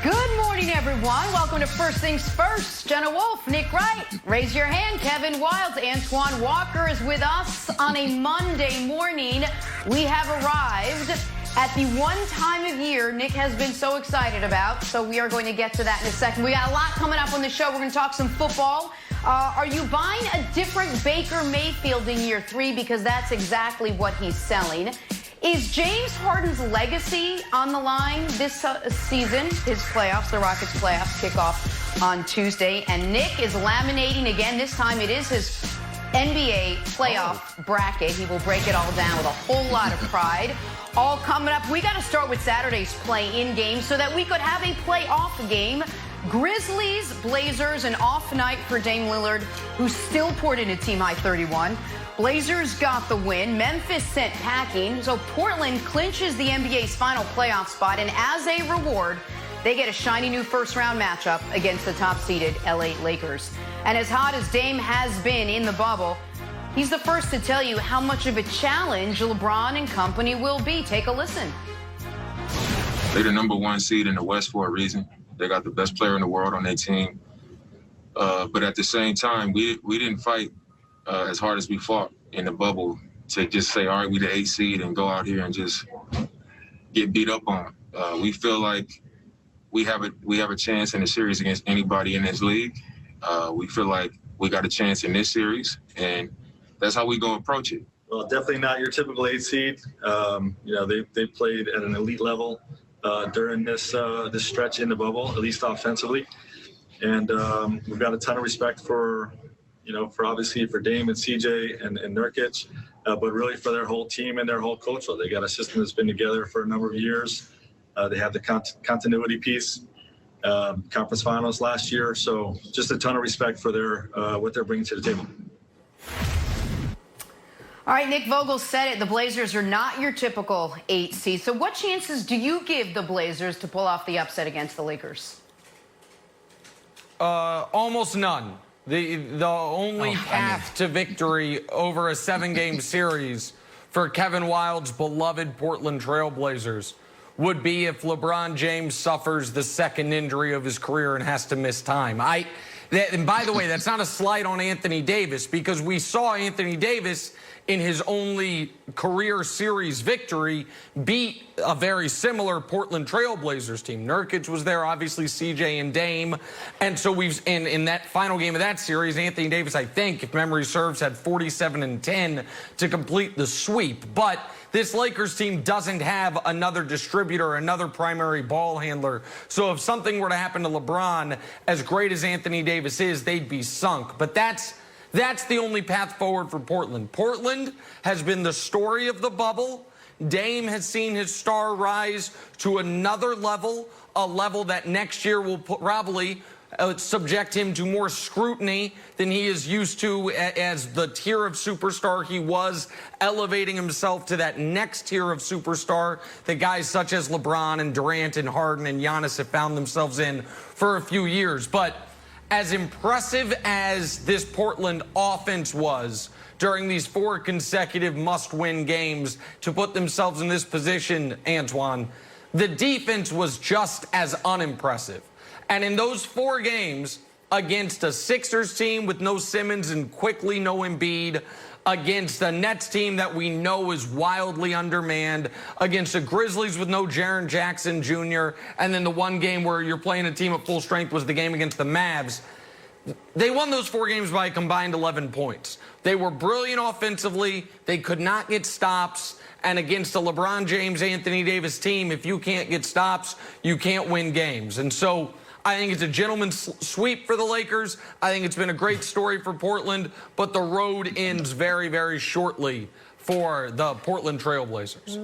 Good morning, everyone. Welcome to First Things First. Jenna Wolfe, Nick Wright, raise your hand. Kevin Wildes, Antoine Walker is with us on a Monday morning. We have arrived at the one time of year Nick has been so excited about, so we are going to get to that in a second. We got a lot coming up on the show. We're going to talk some football. Are you buying a different Baker Mayfield in year 3? Because that's exactly what he's selling. Is James Harden's legacy on the line this season? His playoffs, the Rockets' playoffs, kick off on Tuesday. And Nick is laminating again. This time it is his NBA playoff bracket. He will break it all down with a whole lot of pride. All coming up. We got to start with Saturday's play-in game so that we could have a playoff game. Grizzlies, Blazers, an off night for Dame Lillard, who still poured in a team-high 31. Blazers got the win. Memphis sent packing. So Portland clinches the NBA's final playoff spot. And as a reward, they get a shiny new first-round matchup against the top-seeded LA Lakers. And as hot as Dame has been in the bubble, he's the first to tell you how much of a challenge LeBron and company will be. Take a listen. They're the #1 seed in the West for a reason. They got the best player in the world on their team. But at the same time, we didn't fight as hard as we fought in the bubble to just say, all right, we the 8th seed and go out here and just get beat up on. We feel like we have a chance in the series against anybody in this league. We feel like we got a chance in this series, and that's how we go approach it. Well, definitely not your typical 8th seed. They played at an elite level during this stretch in the bubble, at least offensively. And we've got a ton of respect for obviously for Dame and CJ and Nurkic, but really for their whole team and their whole culture. They got a system that's been together for a number of years. They have the continuity piece, conference finals last year. So just a ton of respect for their what they're bringing to the table. All right, Nick Vogel said it. The Blazers are not your typical 8 seed. So what chances do you give the Blazers to pull off the upset against the Lakers? Almost none. The only path to victory over a 7-game series for Kevin Wildes' beloved Portland Trail Blazers would be if LeBron James suffers the second injury of his career and has to miss time. And by the way, that's not a slight on Anthony Davis, because we saw Anthony Davis in his only career series victory beat a very similar Portland Trail Blazers team. Nurkic was there, obviously CJ and Dame. And so in that final game of that series, Anthony Davis, I think, if memory serves, had 47 and 10 to complete the sweep. But this Lakers team doesn't have another distributor, another primary ball handler. So if something were to happen to LeBron, as great as Anthony Davis is, they'd be sunk. But that's the only path forward for Portland. Portland has been the story of the bubble. Dame has seen his star rise to another level, a level that next year will probably subject him to more scrutiny than he is used to as the tier of superstar he was, elevating himself to that next tier of superstar that guys such as LeBron and Durant and Harden and Giannis have found themselves in for a few years. But as impressive as this Portland offense was during these 4 consecutive must-win games to put themselves in this position, Antoine, the defense was just as unimpressive. And in those 4 games against a Sixers team with no Simmons and quickly no Embiid, against a Nets team that we know is wildly undermanned, against the Grizzlies with no Jaren Jackson Jr., and then the one game where you're playing a team at full strength was the game against the Mavs. They won those 4 games by a combined 11 points. They were brilliant offensively. They could not get stops. And against a LeBron James, Anthony Davis team, if you can't get stops, you can't win games. And so I think it's a gentleman's sweep for the Lakers. I think it's been a great story for Portland, but the road ends very, very shortly for the Portland Trail Blazers.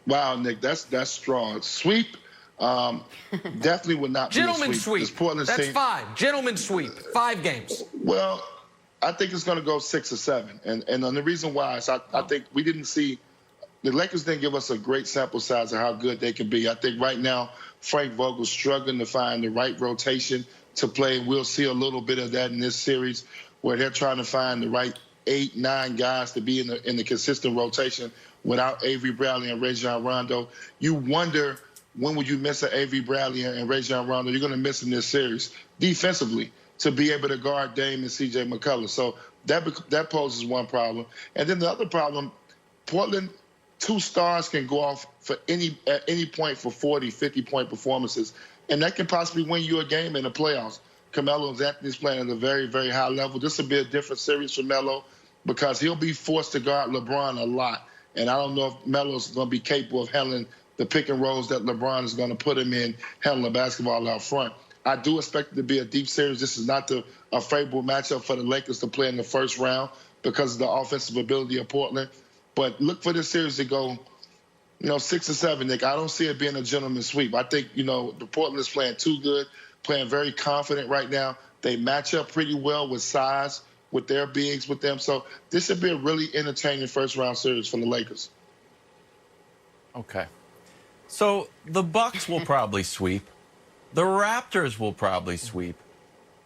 Wow, Nick, that's strong. Sweep definitely would not be a sweep. That's 5. Gentleman's sweep. 5 games. Well, I think it's going to go 6 or 7. And the reason why is I think we didn't see – the Lakers didn't give us a great sample size of how good they can be. I think right now Frank Vogel's struggling to find the right rotation to play. We'll see a little bit of that in this series where they're trying to find the right 8, 9 guys to be in the consistent rotation without Avery Bradley and Rajon Rondo. You wonder when would you miss an Avery Bradley and Rajon Rondo? You're going to miss in this series defensively to be able to guard Dame and C.J. McCullough. So that poses one problem. And then the other problem, Portland, 2 stars can go off at any point for 40, 50-point performances, and that can possibly win you a game in the playoffs. Carmelo and Anthony's playing at a very, very high level. This will be a different series for Melo because he'll be forced to guard LeBron a lot. And I don't know if Melo's going to be capable of handling the pick and rolls that LeBron is going to put him in, handling the basketball out front. I do expect it to be a deep series. This is not a favorable matchup for the Lakers to play in the first round because of the offensive ability of Portland. But look for this series to go, 6 or 7, Nick. I don't see it being a gentleman's sweep. I think, the Portland is playing too good, playing very confident right now. They match up pretty well with size, with their bigs, with them. So this should be a really entertaining first-round series for the Lakers. Okay. So the Bucks will probably sweep. The Raptors will probably sweep.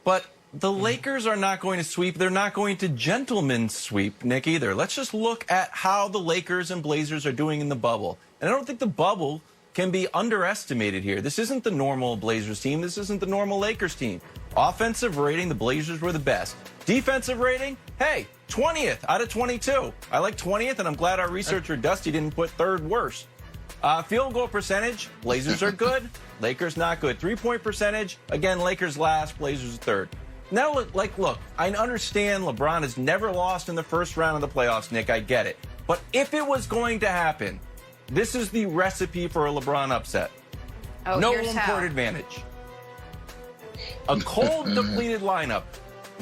But the Lakers are not going to sweep. They're not going to gentlemen sweep, Nick, either. Let's just look at how the Lakers and Blazers are doing in the bubble. And I don't think the bubble can be underestimated here. This isn't the normal Blazers team. This isn't the normal Lakers team. Offensive rating, the Blazers were the best. Defensive rating, hey, 20th out of 22. I like 20th, and I'm glad our researcher Dusty didn't put 3rd worst. Field goal percentage, Blazers are good. Lakers not good. 3-point percentage, again, Lakers last, Blazers 3rd. Now, look, I understand LeBron has never lost in the first round of the playoffs, Nick. I get it. But if it was going to happen, this is the recipe for a LeBron upset. Oh, no home court advantage. A cold, depleted lineup.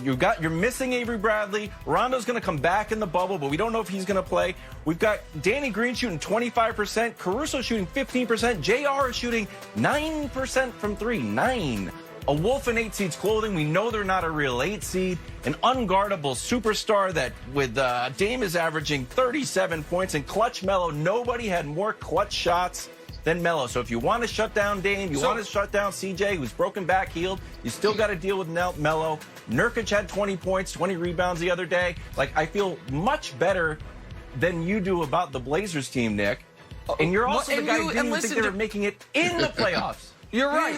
You're missing Avery Bradley. Rondo's going to come back in the bubble, but we don't know if he's going to play. We've got Danny Green shooting 25%, Caruso shooting 15%, JR is shooting 9% from 3. 9. A Wolf in 8 seeds clothing. We know they're not a real 8 seed. An unguardable superstar that with Dame is averaging 37 points. And clutch Melo. Nobody had more clutch shots than Melo. So if you want to shut down Dame, you want to shut down CJ, who's broken back, healed, you still got to deal with Melo. Nurkic had 20 points, 20 rebounds the other day. I feel much better than you do about the Blazers team, Nick. And you're also the guy who didn't think they were making it in the playoffs. You're right.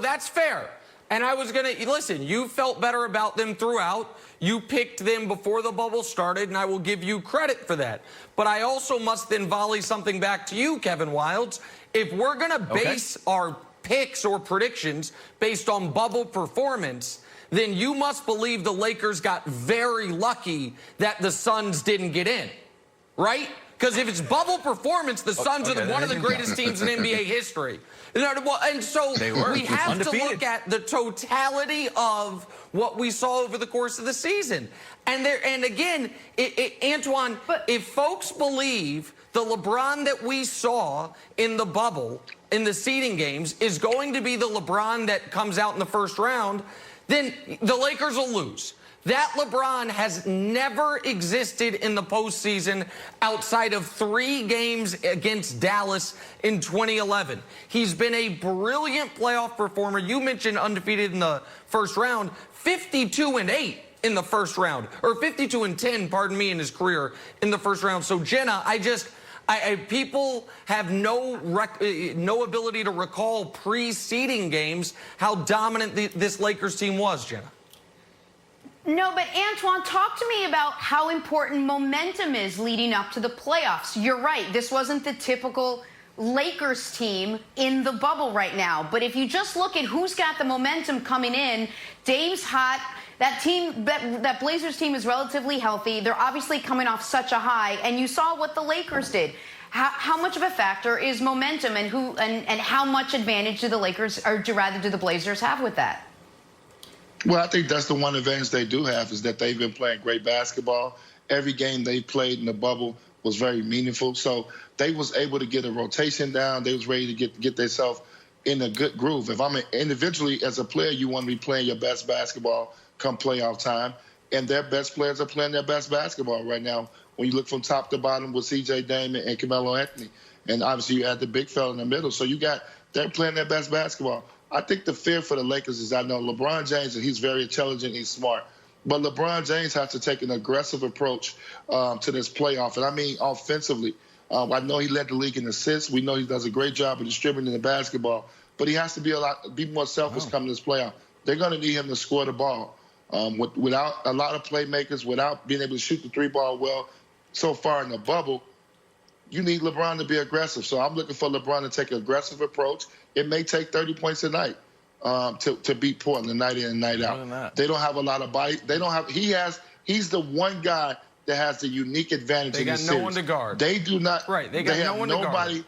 That's fair. And I was going to, listen, you felt better about them throughout. You picked them before the bubble started, and I will give you credit for that. But I also must then volley something back to you, Kevin Wildes. If we're going to base our picks or predictions based on bubble performance, then you must believe the Lakers got very lucky that the Suns didn't get in, right? Because if it's bubble performance, the Suns are one of the greatest teams in NBA history. And so we have to look at the totality of what we saw over the course of the season. And again, Antoine, if folks believe the LeBron that we saw in the bubble, in the seeding games, is going to be the LeBron that comes out in the first round, then the Lakers will lose. That LeBron has never existed in the postseason outside of 3 games against Dallas in 2011. He's been a brilliant playoff performer. You mentioned undefeated in the first round, 52-8 in the first round, or 52-10, pardon me, in his career in the first round. So, Jenna, people have no ability to recall pre-seeding games how dominant this Lakers team was, Jenna. No, but Antoine, talk to me about how important momentum is leading up to the playoffs. You're right. This wasn't the typical Lakers team in the bubble right now. But if you just look at who's got the momentum coming in, Dame's hot. That team, that Blazers team is relatively healthy. They're obviously coming off such a high. And you saw what the Lakers did. How much of a factor is momentum, and how much advantage do the Lakers, or rather do the Blazers have with that? Well, I think that's the one advantage they do have, is that they've been playing great basketball. Every game they played in the bubble was very meaningful. So they was able to get a rotation down. They was ready to get themselves in a good groove. If I'm individually as a player, you want to be playing your best basketball come playoff time. And their best players are playing their best basketball right now when you look from top to bottom with C.J. Dame and Carmelo Anthony. And obviously you had the big fella in the middle. So they're playing their best basketball. I think the fear for the Lakers is, I know LeBron James, and he's very intelligent, he's smart. But LeBron James has to take an aggressive approach to this playoff. And I mean offensively. I know he led the league in assists. We know he does a great job of distributing the basketball, but he has to be more selfish coming to this playoff. They're going to need him to score the ball. Without a lot of playmakers, without being able to shoot the three-ball well so far in the bubble, you need LeBron to be aggressive. So I'm looking for LeBron to take an aggressive approach. It may take 30 points a night to beat Portland night in and night out. They don't have a lot of body. They don't have. He's the one guy that has the unique advantage in this series. They got no one to guard. They do not. Right. They got no one to guard.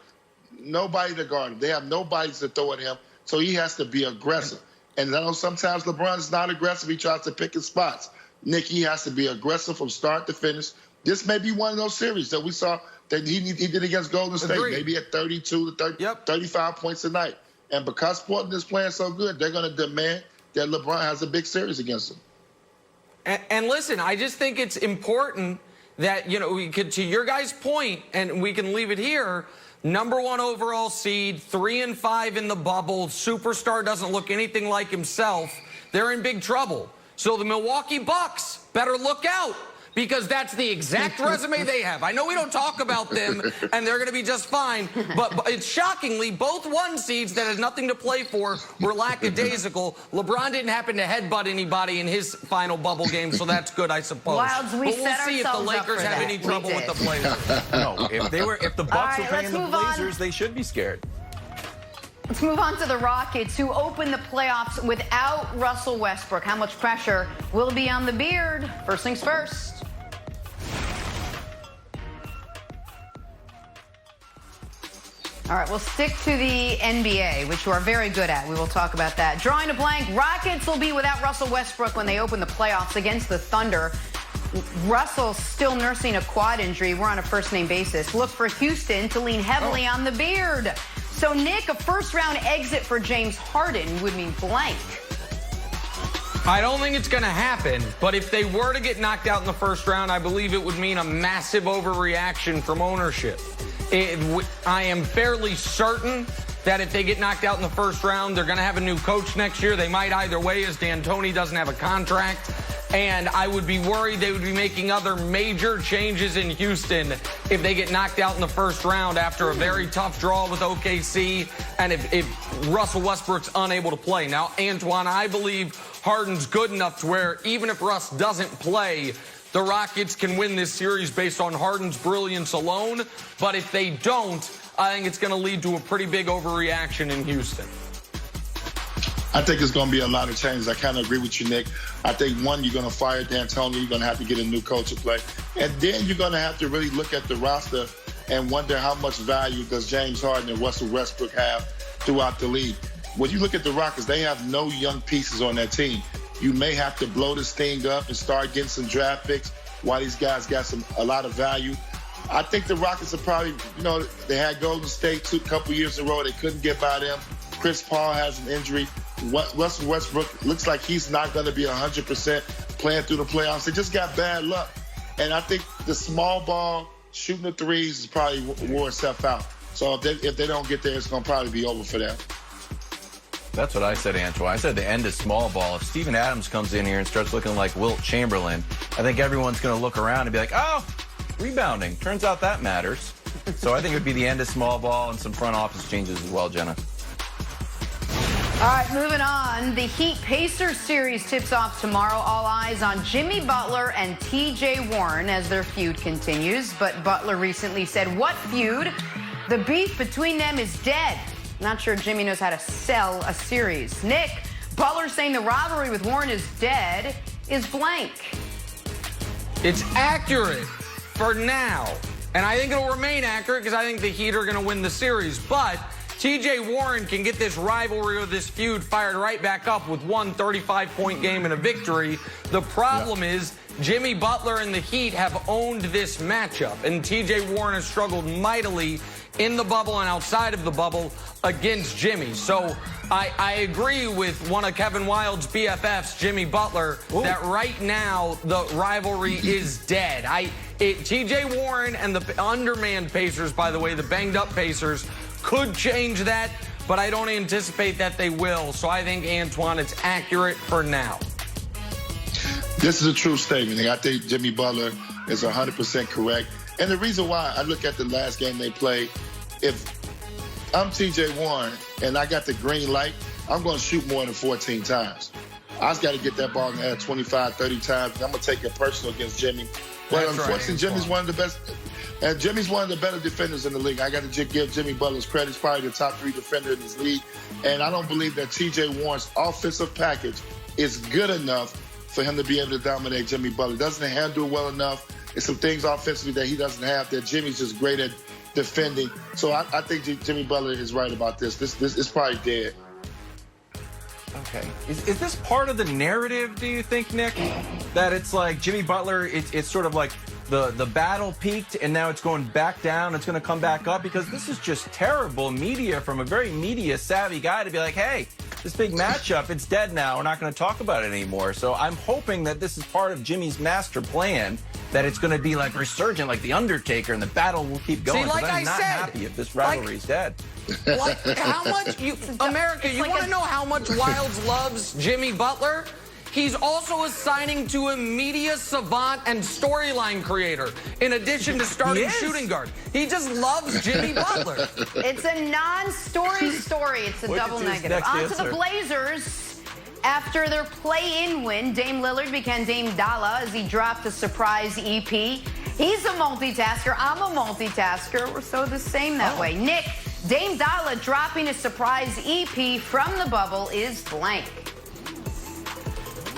Nobody to guard him. They have nobody to throw at him. So he has to be aggressive. And I know sometimes LeBron is not aggressive. He tries to pick his spots. Nick, he has to be aggressive from start to finish. This may be one of those series that we saw that he did against Golden State, maybe at 32 to 35 points a night. And because Portland is playing so good, they're going to demand that LeBron has a big series against them. And listen, I just think it's important that, we could, to your guys' point, and we can leave it here, #1 overall seed, 3-5 in the bubble, superstar doesn't look anything like himself. They're in big trouble. So the Milwaukee Bucks better look out, because that's the exact resume they have. I know we don't talk about them, and they're going to be just fine, but it's shockingly, both 1 seeds that had nothing to play for were lackadaisical. LeBron didn't happen to headbutt anybody in his final bubble game, so that's good, I suppose. Wilds, but we'll see if the Lakers have any trouble with the Blazers. No, if the Bucks were playing the Blazers, they should be scared. Let's move on to the Rockets, who open the playoffs without Russell Westbrook. How much pressure will be on the Beard? First things first. All right, we'll stick to the NBA, which you are very good at. We will talk about that. Drawing a blank, Rockets will be without Russell Westbrook when they open the playoffs against the Thunder. Russell's still nursing a quad injury. We're on a first-name basis. Look for Houston to lean heavily on the Beard. So, Nick, a first-round exit for James Harden would mean blank. I don't think it's going to happen, but if they were to get knocked out in the first round, I believe it would mean a massive overreaction from ownership. I am fairly certain that if they get knocked out in the first round, they're going to have a new coach next year. They might either way, as D'Antoni doesn't have a contract. And I would be worried they would be making other major changes in Houston if they get knocked out in the first round after a very tough draw with OKC and if Russell Westbrook's unable to play. Now, Antoine, I believe Harden's good enough to where even if Russ doesn't play, the Rockets can win this series based on Harden's brilliance alone. But if they don't, I think it's going to lead to a pretty big overreaction in Houston. I think it's going to be a lot of changes. I kind of agree with you, Nick. I think, one, you're going to fire D'Antoni. You're going to have to get a new coach to play. And then you're going to have to really look at the roster and wonder how much value does James Harden and Russell Westbrook have throughout the league. When you look at the Rockets, they have no young pieces on that team. You may have to blow this thing up and start getting some draft picks while these guys got a lot of value. I think the Rockets are probably, they had Golden State a couple years in a row. They couldn't get by them. Chris Paul has an injury. Russell Westbrook looks like he's not going to be 100% playing through the playoffs. They just got bad luck. And I think the small ball, shooting the threes, is probably wore itself out. So if they don't get there, it's going to probably be over for them. That's what I said, Antoine. I said the end is small ball. If Steven Adams comes in here and starts looking like Wilt Chamberlain, I think everyone's going to look around and be like, oh, rebounding. Turns out that matters. So I think it would be the end of small ball and some front office changes as well, Jenna. All right, moving on. The Heat-Pacers series tips off tomorrow. All eyes on Jimmy Butler and T.J. Warren as their feud continues. But Butler recently said, what feud? The beef between them is dead. Not sure Jimmy knows how to sell a series. Nick, Butler saying the rivalry with Warren is dead is blank. It's accurate for now. And I think it'll remain accurate because I think the Heat are going to win the series. But T.J. Warren can get this rivalry or this feud fired right back up with one 35-point game and a victory. The problem is Jimmy Butler and the Heat have owned this matchup, and T.J. Warren has struggled mightily in the bubble and outside of the bubble against Jimmy. So I agree with one of Kevin Wild's BFFs, Jimmy Butler, that right now the rivalry is dead. T.J. Warren and the undermanned Pacers, by the way, the banged-up Pacers, could change that, but I don't anticipate that they will. So I think, Antoine, it's accurate for now. This is a true statement. I think Jimmy Butler is 100% correct. And the reason why I look at the last game they played, if I'm TJ Warren and I got the green light, I'm going to shoot more than 14 times. I just got to get that ball in the air 25, 30 times. I'm going to take it personal against Jimmy. But unfortunately, Jimmy's one of the best. And Jimmy's one of the better defenders in the league. I got to give Jimmy Butler's credit. He's probably the top 3 defender in this league. And I don't believe that TJ Warren's offensive package is good enough for him to be able to dominate Jimmy Butler. Doesn't handle well enough. There's some things offensively that he doesn't have that Jimmy's just great at defending. So I think Jimmy Butler is right about this. This is probably dead. Okay. Is this part of the narrative, do you think, Nick? That it's like Jimmy Butler, it's sort of like the battle peaked and now it's going back down. It's going to come back up because this is just terrible media from a very media-savvy guy to be like, hey, this big matchup, it's dead now. We're not going to talk about it anymore. So I'm hoping that this is part of Jimmy's master plan, that it's going to be like resurgent, like The Undertaker, and the battle will keep going. See, like I'm not happy if this rivalry's dead. Like, how much America, you want to know how much Wilds loves Jimmy Butler? He's also assigning to a media savant and storyline creator, in addition to starting shooting guard. He just loves Jimmy Butler. It's a non-story story. It's a double negative. On to the Blazers. After their play-in win, Dame Lillard became Dame Dalla as he dropped a surprise EP. He's a multitasker. I'm a multitasker. We're so the same that way. Nick, Dame Dalla dropping a surprise EP from the bubble is blank.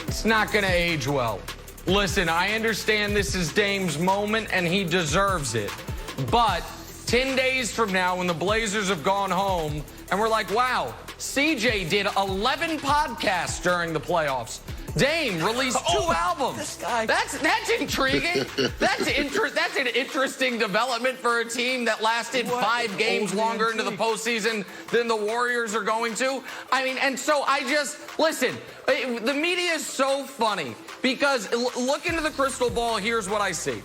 It's not going to age well. Listen, I understand this is Dame's moment, and he deserves it. But 10 days from now, when the Blazers have gone home, and we're like, wow, CJ did 11 podcasts during the playoffs. Dame released 2 albums. This guy. That's intriguing. That's an interesting development for a team that lasted 5 games longer into the postseason than the Warriors are going to. I mean, and so listen, the media is so funny because look into the crystal ball. Here's what I see.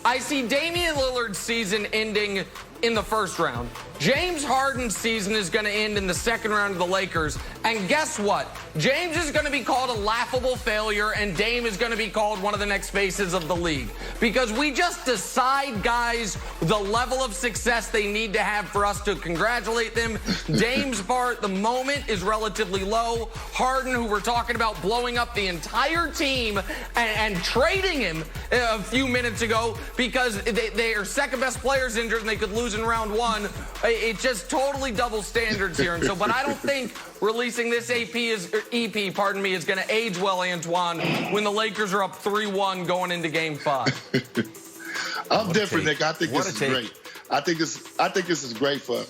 I see Damian Lillard's season ending in the first round. James Harden's season is going to end in the second round of the Lakers. And guess what? James is going to be called a laughable failure, and Dame is going to be called one of the next faces of the league. Because we just decide, guys, the level of success they need to have for us to congratulate them. Dame's part, the moment, is relatively low. Harden, who we're talking about blowing up the entire team and trading him a few minutes ago because they are second best players injured and they could lose in round 1. It's just totally double standards here. And so, but I don't think releasing this EP is going to age well, Antoine, when the Lakers are up 3-1 going into Game 5. I'm different, Nick. I think this is great. I think this is great for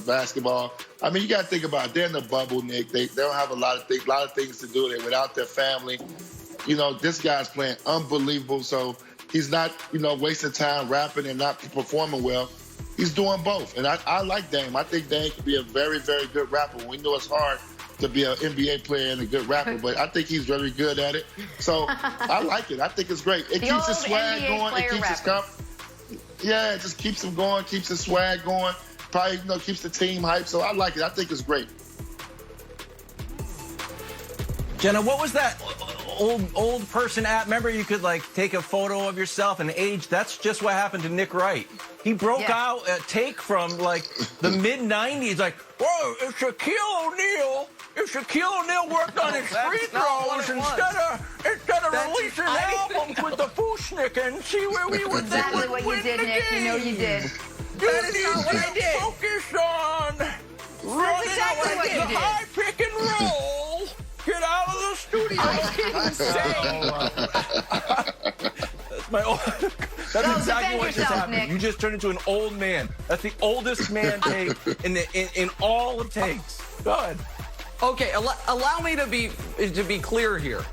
basketball. I mean, you got to think about it. They're in the bubble, Nick. They don't have a lot of things to do. They're without their family. You know, this guy's playing unbelievable. So he's not, wasting time rapping and not performing well. He's doing both. And I like Dame. I think Dame could be a very, very good rapper. We know it's hard to be an NBA player and a good rapper, but I think he's really good at it. So I like it. I think it's great. It keeps his swag going. It keeps his it just keeps him going, keeps his swag going. Probably, keeps the team hyped. So I like it. I think it's great. Jenna, what was that old person app? Remember, you could take a photo of yourself and age. That's just what happened to Nick Wright. He broke out a take from the mid '90s. Whoa, if Shaquille O'Neal worked on his free throws instead of releasing albums with the Fushnik and see where we would exactly what you did, Nick. You know you did. That is not what I did. Focus on running the high pick and roll. Get out of the studio. That's exactly what just happened. Nick. You just turned into an old man. That's the oldest man take in all it takes. Go ahead. Okay, allow me to be clear here.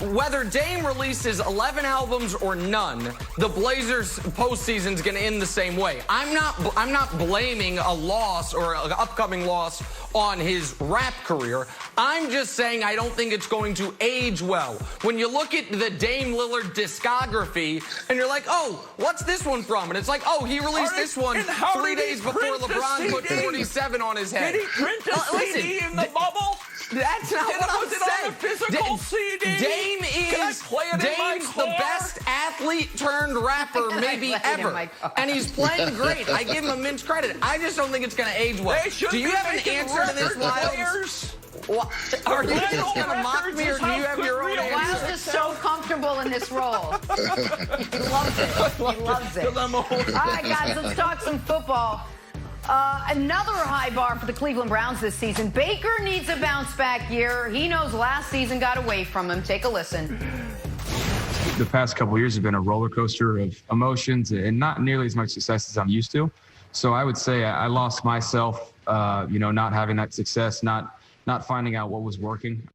Whether Dame releases 11 albums or none, the Blazers' postseason is going to end the same way. I'm not blaming a loss or an upcoming loss on his rap career. I'm just saying I don't think it's going to age well. When you look at the Dame Lillard discography and you're like, oh, what's this one from? And it's like, oh, he released this one 3 days before LeBron put 47 on his head. Did he print a CD in the bubble? That's not what I'm saying. On a physical CD? Dame is Dame's the best athlete to turned rapper maybe ever. And he's playing great. I give him immense credit. I just don't think it's going to age well. Do you have an answer to this, Wiles? Are you just going to mock me, or do you have your own answer? Wiles is so comfortable in this role. He loves it. He loves it. All right, guys, let's talk some football. Another high bar for the Cleveland Browns this season. Baker needs a bounce-back year. He knows last season got away from him. Take a listen. The past couple of years have been a roller coaster of emotions and not nearly as much success as I'm used to. So I would say I lost myself, not having that success, not finding out what was working.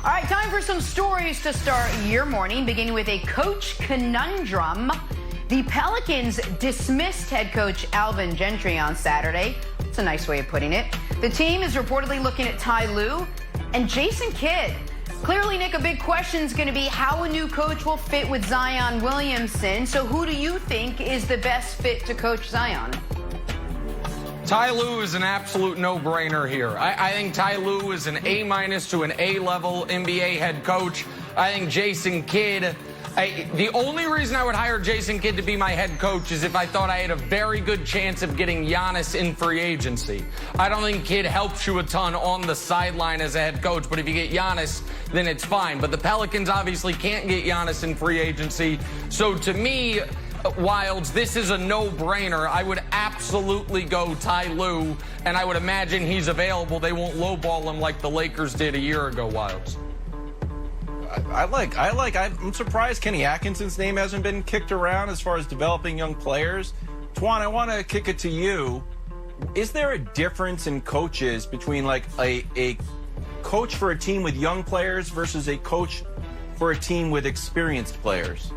All right, time for some stories to start your morning, beginning with a coach conundrum. The Pelicans dismissed head coach Alvin Gentry on Saturday. That's a nice way of putting it. The team is reportedly looking at Ty Lue and Jason Kidd. Clearly, Nick, a big question is going to be how a new coach will fit with Zion Williamson. So who do you think is the best fit to coach Zion? Ty Lue is an absolute no-brainer here. I think Ty Lue is an A- to an A-level NBA head coach. I think Jason Kidd, the only reason I would hire Jason Kidd to be my head coach is if I thought I had a very good chance of getting Giannis in free agency. I don't think Kidd helps you a ton on the sideline as a head coach, but if you get Giannis, then it's fine. But the Pelicans obviously can't get Giannis in free agency. So to me, Wilds, this is a no-brainer. I would absolutely go Ty Lue, and I would imagine he's available. They won't lowball him like the Lakers did a year ago, Wilds. I'm surprised Kenny Atkinson's name hasn't been kicked around as far as developing young players. Twan, I want to kick it to you. Is there a difference in coaches between like a coach for a team with young players versus a coach for a team with experienced players?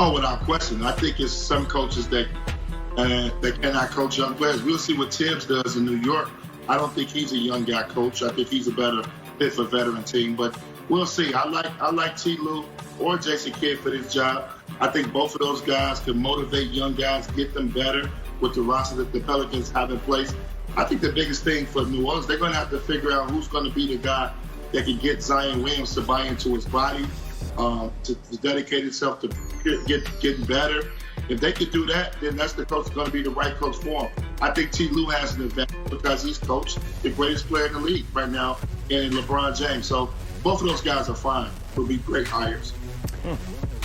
Oh, without question. I think it's some coaches that cannot coach young players. We'll see what Tibbs does in New York. I don't think he's a young guy coach. I think he's a better fit for veteran team. But we'll see. I like T. Lue or Jason Kidd for this job. I think both of those guys can motivate young guys, get them better with the roster that the Pelicans have in place. I think the biggest thing for New Orleans, they're going to have to figure out who's going to be the guy that can get Zion Williams to buy into his body, to dedicate himself to getting better. If they could do that, then that's the coach that's going to be the right coach for him. I think T. Lue has an advantage because he's coached the greatest player in the league right now in LeBron James. So both of those guys are fine. Will be great hires.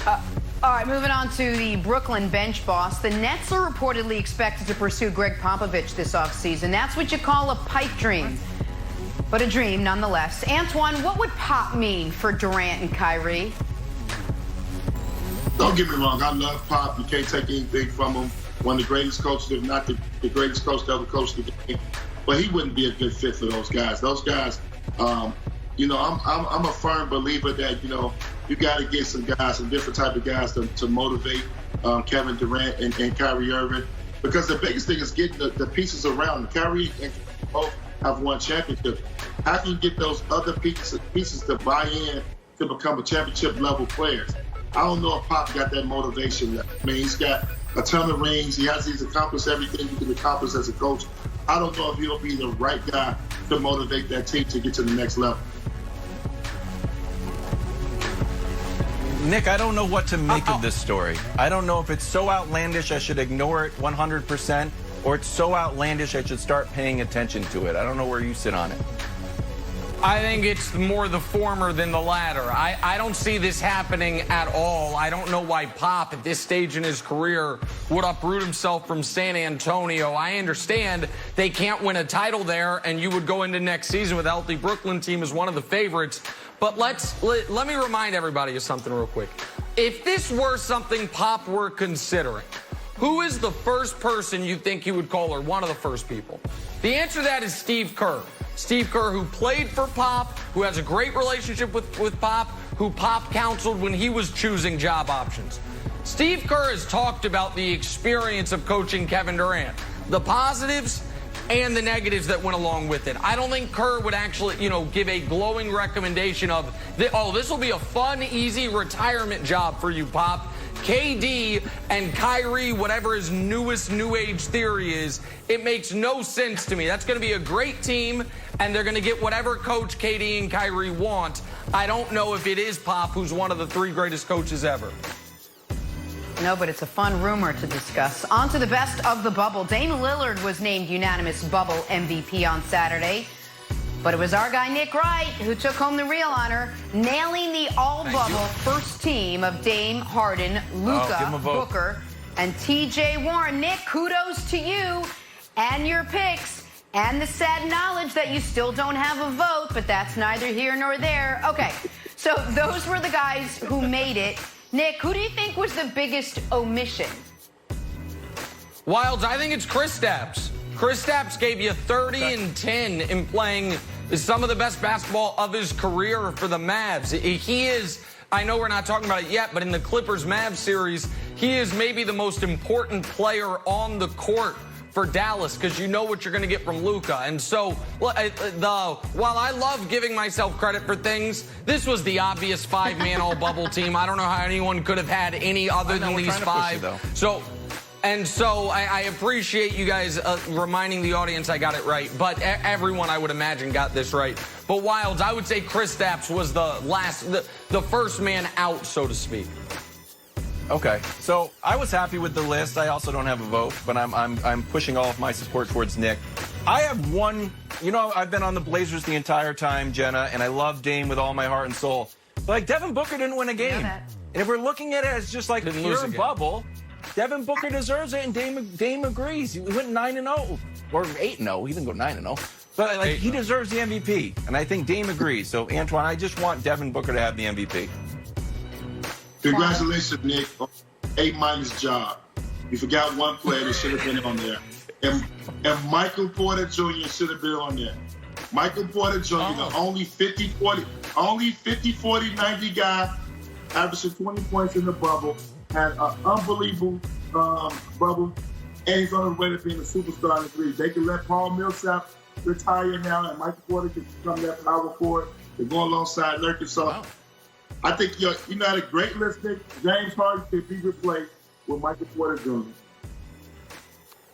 All right, moving on to the Brooklyn bench boss. The Nets are reportedly expected to pursue Greg Popovich this offseason. That's what you call a pipe dream, but a dream nonetheless. Antoine, what would Pop mean for Durant and Kyrie? Don't get me wrong, I love Pop. You can't take anything from him. One of the greatest coaches, if not the greatest coach to ever coach the game. But he wouldn't be a good fit for those guys. Those guys, I'm a firm believer that, you got to get some guys, some different type of guys to motivate Kevin Durant and Kyrie Irving. Because the biggest thing is getting the pieces around. Kyrie and both have won championships. How can you get those other pieces to buy in to become a championship level players? I don't know if Pop got that motivation left. I mean, he's got a ton of rings. He's accomplished everything he can accomplish as a coach. I don't know if he'll be the right guy to motivate that team to get to the next level. Nick, I don't know what to make of this story. I don't know if it's so outlandish I should ignore it 100%, or it's so outlandish I should start paying attention to it. I don't know where you sit on it. I think it's more the former than the latter. I don't see this happening at all. I don't know why Pop, at this stage in his career, would uproot himself from San Antonio. I understand they can't win a title there, and you would go into next season with a healthy Brooklyn team as one of the favorites. But let me remind everybody of something real quick. If this were something Pop were considering, who is the first person you think he would call, or one of the first people? The answer to that is Steve Kerr. Steve Kerr, who played for Pop, who has a great relationship with Pop, who Pop counseled when he was choosing job options. Steve Kerr has talked about the experience of coaching Kevin Durant, the positives and the negatives that went along with it. I don't think Kerr would actually, give a glowing recommendation of, this will be a fun, easy retirement job for you, Pop. KD and Kyrie, whatever his newest new age theory is, it makes no sense to me. That's going to be a great team, and they're going to get whatever coach KD and Kyrie want. I don't know if it is Pop, who's one of the 3 greatest coaches ever. No, but it's a fun rumor to discuss. On to the best of the bubble. Dame Lillard was named unanimous bubble MVP on Saturday. But it was our guy Nick Wright who took home the real honor, nailing the all-bubble first team of Dame, Harden, Luka, Booker, and TJ Warren. Nick, kudos to you and your picks and the sad knowledge that you still don't have a vote, but that's neither here nor there. Okay, so those were the guys who made it. Nick, who do you think was the biggest omission? Wilds, I think it's Kristaps. Kristaps gave you 30 and 10 in playing some of the best basketball of his career for the Mavs. He is, I know we're not talking about it yet, but in the Clippers-Mavs series, he is maybe the most important player on the court for Dallas, because you know what you're going to get from Luka. And so, while I love giving myself credit for things, this was the obvious 5-man all-bubble team. I don't know how anyone could have had any other than these 5. So I appreciate you guys reminding the audience I got it right. But everyone, I would imagine, got this right. But Wilds, I would say Kristaps was the first man out, so to speak. Okay, so I was happy with the list. I also don't have a vote, but I'm pushing all of my support towards Nick. I have one. You know, I've been on the Blazers the entire time, Jenna, and I love Dame with all my heart and soul. But like, Devin Booker didn't win a game, and if we're looking at it as just like pure bubble, Devin Booker deserves it, and Dame agrees. He went 9-0 or 8-0. He didn't go 9-0. But like, he deserves the MVP, and I think Dame agrees. So Antoine, I just want Devin Booker to have the MVP. Congratulations, Nick. A- job. You forgot one player that should have been on there. And Michael Porter Jr. should have been on there. Michael Porter Jr., the only 50-40, 90 guy, averaging 20 points in the bubble, had an unbelievable bubble, and he's on his way to being a superstar in the league. They can let Paul Millsap retire now, and Michael Porter can become that power forward to go alongside Nurkic. So I think you had a great list, Nick. James Harden could be replaced with Michael Porter Jr.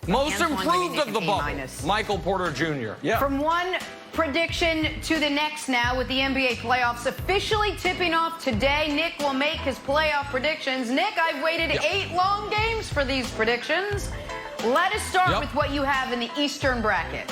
Most improved of the bubble, Michael Porter Jr. Yeah. From one prediction to the next now, with the NBA playoffs officially tipping off today, Nick will make his playoff predictions. Nick, I've waited 8 long games for these predictions. Let us start with what you have in the Eastern bracket.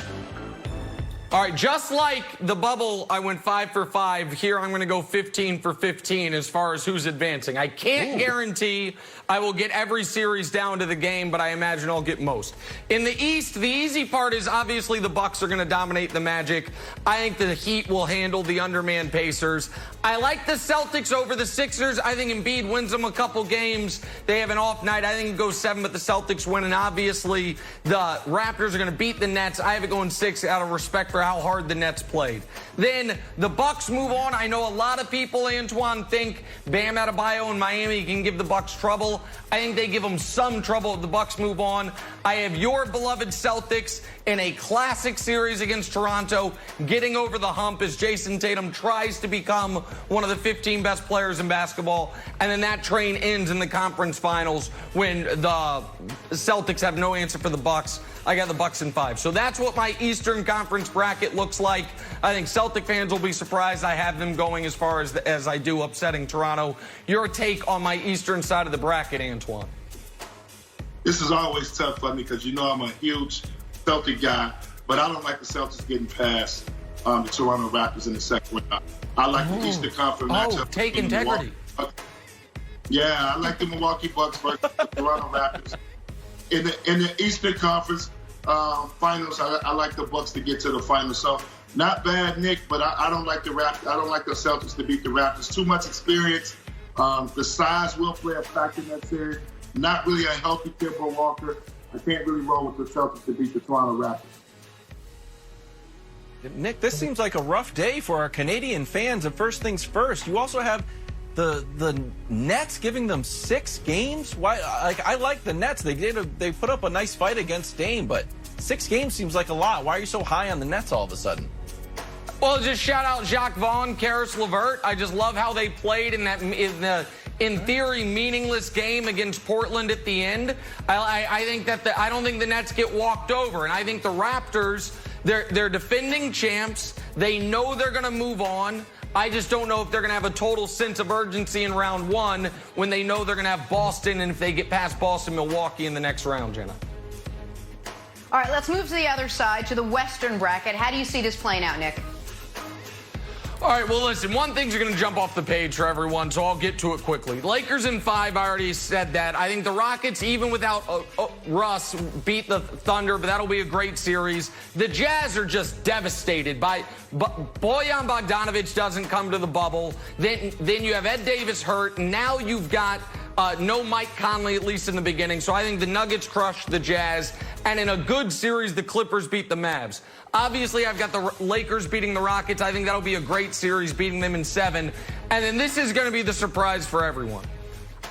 All right, just like the bubble, I went 5 for 5. Here, I'm going to go 15 for 15 as far as who's advancing. I can't guarantee I will get every series down to the game, but I imagine I'll get most. In the East, the easy part is obviously the Bucks are going to dominate the Magic. I think the Heat will handle the undermanned Pacers. I like the Celtics over the Sixers. I think Embiid wins them a couple games. They have an off night. I think it goes 7, but the Celtics win. And obviously, the Raptors are going to beat the Nets. I have it going 6 out of respect for how hard the Nets played. Then the Bucks move on. I know a lot of people, Antoine, think Bam Adebayo in Miami can give the Bucks trouble. I think they give them some trouble if the Bucks move on. I have your beloved Celtics in a classic series against Toronto, getting over the hump as Jason Tatum tries to become one of the 15 best players in basketball. And then that train ends in the conference finals when the Celtics have no answer for the Bucks. I got the Bucks in 5. So that's what my Eastern Conference bracket looks like. I think Celtic fans will be surprised I have them going as far as I do, upsetting Toronto. Your take on my Eastern side of the bracket, Antoine? This is always tough for me because you know I'm a huge Celtic guy, but I don't like the Celtics getting past the Toronto Raptors in the second round. I like the Eastern Conference matchup. Take integrity. Yeah, I like the Milwaukee Bucks versus the Toronto Raptors. In the Eastern Conference finals, I like the Bucks to get to the finals. So not bad, Nick, but I don't like the Raptors. I don't like the Celtics to beat the Raptors. Too much experience. The size will play a factor in that series. Not really a healthy Kemba Walker. I can't really roll with the Celtics to beat the Toronto Raptors. Nick, this seems like a rough day for our Canadian fans. And first things first, you also have the Nets giving them 6 games. Why? I like the Nets. They put up a nice fight against Dame, but 6 games seems like a lot. Why are you so high on the Nets all of a sudden? Well, just shout out Jacques Vaughn, Karis LeVert. I just love how they played in in theory, meaningless game against Portland at the end, I think that I don't think the Nets get walked over. And I think the Raptors, they're defending champs. They know they're going to move on. I just don't know if they're going to have a total sense of urgency in round one when they know they're going to have Boston, and if they get past Boston, Milwaukee in the next round, Jenna. All right, let's move to the other side, to the Western bracket. How do you see this playing out, Nick? All right, well, listen, one thing's going to jump off the page for everyone, so I'll get to it quickly. Lakers in 5, I already said that. I think the Rockets, even without Russ, beat the Thunder, but that'll be a great series. The Jazz are just devastated by Bojan Bogdanovic doesn't come to the bubble. Then you have Ed Davis hurt, and now you've got no Mike Conley, at least in the beginning. So I think the Nuggets crush the Jazz. And in a good series, the Clippers beat the Mavs. Obviously, I've got the Lakers beating the Rockets. I think that'll be a great series, beating them in 7. And then this is going to be the surprise for everyone.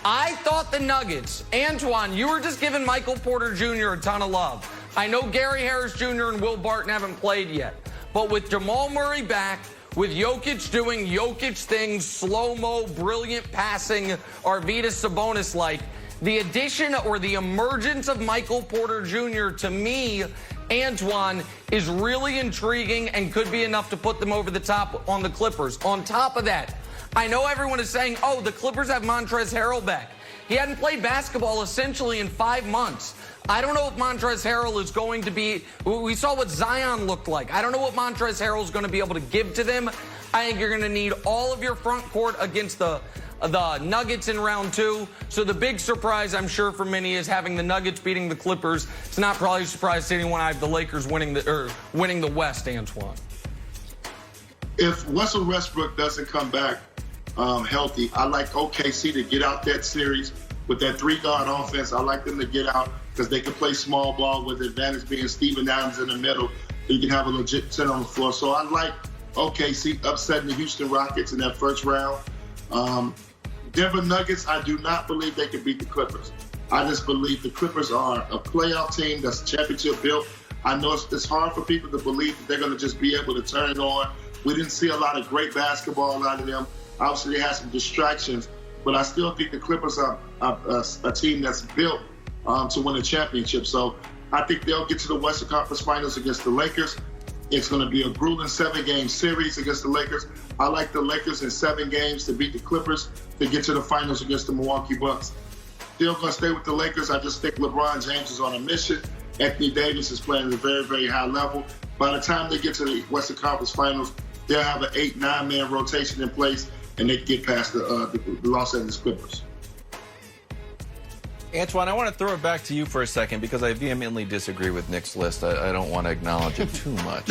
I thought the Nuggets, Antoine, you were just giving Michael Porter Jr. a ton of love. I know Gary Harris Jr. and Will Barton haven't played yet. But with Jamal Murray back, with Jokic doing Jokic things, slow-mo, brilliant passing, Arvydas Sabonis-like, the addition or the emergence of Michael Porter Jr. to me, Antoine, is really intriguing and could be enough to put them over the top on the Clippers. On top of that, I know everyone is saying, oh, the Clippers have Montrezl Harrell back. He hadn't played basketball essentially in 5 months. I don't know if Montrezl Harrell is going to be, we saw what Zion looked like. I don't know what Montrezl Harrell is going to be able to give to them. I think you're going to need all of your front court against the Nuggets in round 2. So the big surprise, I'm sure, for many is having the Nuggets beating the Clippers. It's not probably a surprise to anyone. I have the Lakers winning the West, Antoine. If Russell Westbrook doesn't come back healthy, I like OKC to get out that series with that 3-guard offense. I like them to get out because they can play small ball with the advantage being Steven Adams in the middle. You can have a legit 10 on the floor. So I like OKC upsetting the Houston Rockets in that first round. Denver Nuggets, I do not believe they can beat the Clippers. I just believe the Clippers are a playoff team that's championship built. I know it's hard for people to believe that they're going to just be able to turn it on. We didn't see a lot of great basketball out of them. Obviously, they had some distractions, but I still think the Clippers are a team that's built to win a championship. So I think they'll get to the Western Conference Finals against the Lakers. It's going to be a grueling 7-game series against the Lakers. I like the Lakers in 7 games to beat the Clippers to get to the finals against the Milwaukee Bucks. Still going to stay with the Lakers. I just think LeBron James is on a mission. Anthony Davis is playing at a very, very high level. By the time they get to the Western Conference Finals, they'll have an 8-9-man rotation in place, and they can get past the Los Angeles Clippers. Antoine, I want to throw it back to you for a second because I vehemently disagree with Nick's list. I don't want to acknowledge it too much.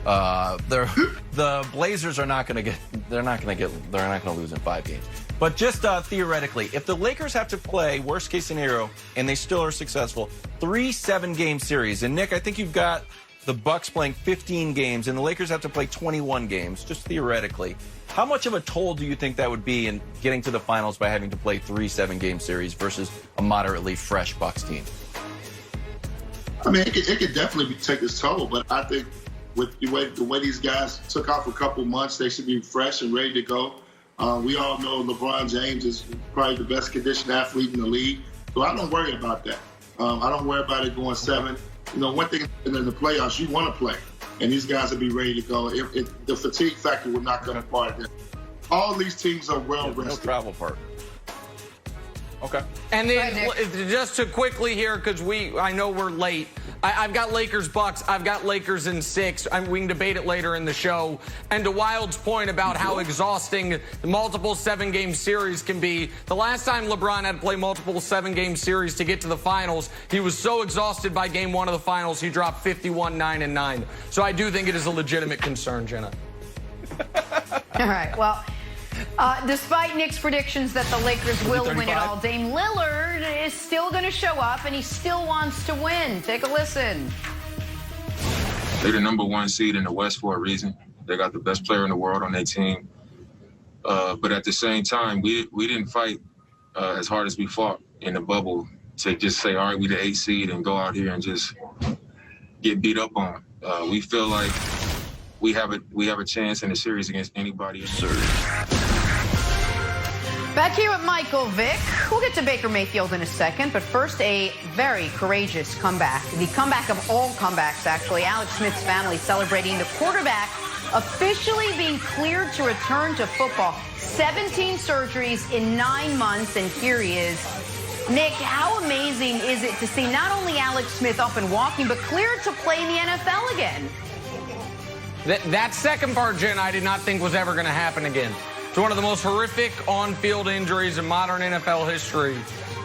The Blazers are not going to get. They're not going to lose in 5 games. But just theoretically, if the Lakers have to play worst case scenario and they still are successful, 3 7-game series. And Nick, I think you've got the Bucks playing 15 games and the Lakers have to play 21 games. Just theoretically, how much of a toll do you think that would be in getting to the finals by having to play 3 7-game series versus a moderately fresh Bucks team? I mean, it could definitely take its toll, but I think with the way these guys took off a couple months, they should be fresh and ready to go. We all know LeBron James is probably the best conditioned athlete in the league, so I don't worry about that. I don't worry about it going 7. You know, one thing in the playoffs, you want to play, and these guys will be ready to go. The fatigue factor will not come apart. All these teams are well rested. No travel part. Okay. And then just to quickly here, because I know we're late. I've got Lakers Bucks. I've got Lakers in 6. We can debate it later in the show. And to Wild's point about how exhausting the multiple 7-game series can be, the last time LeBron had to play multiple 7-game series to get to the finals, he was so exhausted by game 1 of the finals, he dropped 51-9-9. So I do think it is a legitimate concern, Jenna. All right, well, despite Nick's predictions that the Lakers will win it all, Dame Lillard is still going to show up, and he still wants to win. Take a listen. They're the number 1 seed in the West for a reason. They got the best player in the world on their team. But at the same time, we didn't fight as hard as we fought in the bubble to just say, all right, we the 8th seed and go out here and just get beat up on. We feel like we have a chance in the series against anybody. Back here with Michael Vick. We'll get to Baker Mayfield in a second, but first, a very courageous comeback. The comeback of all comebacks, actually. Alex Smith's family celebrating the quarterback officially being cleared to return to football. 17 surgeries in 9 months, and here he is. Nick, how amazing is it to see not only Alex Smith up and walking, but cleared to play in the NFL again? That second part, Jen, I did not think was ever going to happen again. It's one of the most horrific on-field injuries in modern NFL history.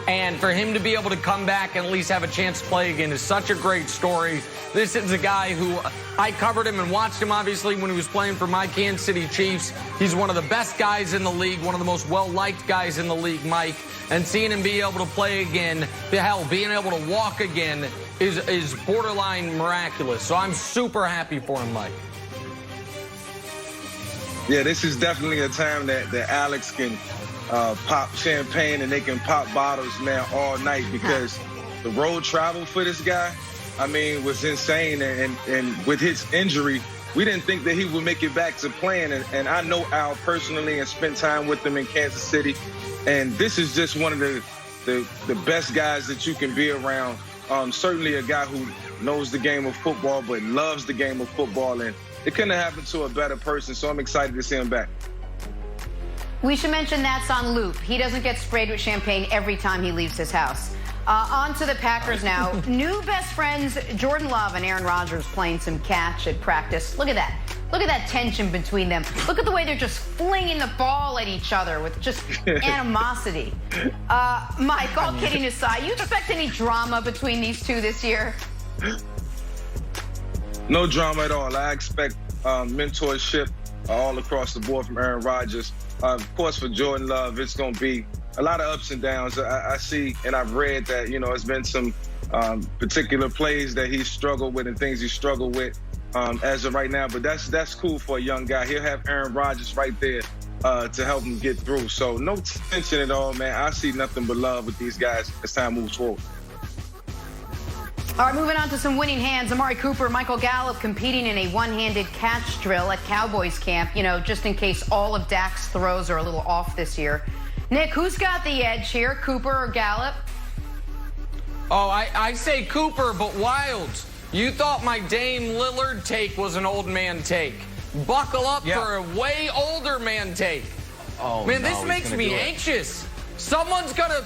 And for him to be able to come back and at least have a chance to play again is such a great story. This is a guy who I covered him and watched him, obviously, when he was playing for my Kansas City Chiefs. He's one of the best guys in the league, one of the most well-liked guys in the league, Mike. And seeing him be able to play again, hell, being able to walk again is borderline miraculous. So I'm super happy for him, Mike. Yeah, this is definitely a time that Alex can pop champagne and they can pop bottles, man, all night, because the road travel for this guy, I mean, was insane. And with his injury, we didn't think that he would make it back to playing. And I know Al personally and spent time with him in Kansas City. And this is just one of the best guys that you can be around. Certainly a guy who knows the game of football, but loves the game of football. And it couldn't have happened to a better person, so I'm excited to see him back. We should mention that's on loop. He doesn't get sprayed with champagne every time he leaves his house. On to the Packers now. New best friends Jordan Love and Aaron Rodgers playing some catch at practice. Look at that. Look at that tension between them. Look at the way they're just flinging the ball at each other with just animosity. Mike, all kidding aside, you expect any drama between these two this year? No drama at all. I expect mentorship all across the board from Aaron Rodgers. Of course, for Jordan Love, it's going to be a lot of ups and downs. I see and I've read that, it's been some particular plays that he's struggled with and things he's struggled with as of right now. But that's cool for a young guy. He'll have Aaron Rodgers right there to help him get through. So no tension at all, man. I see nothing but love with these guys as time moves forward. All right, moving on to some winning hands. Amari Cooper, Michael Gallup competing in a one-handed catch drill at Cowboys camp, just in case all of Dak's throws are a little off this year. Nick, who's got the edge here, Cooper or Gallup? Oh, I say Cooper, but Wilds. You thought my Dame Lillard take was an old man take. Buckle up for a way older man take. Oh, man, this makes me anxious. Someone's gonna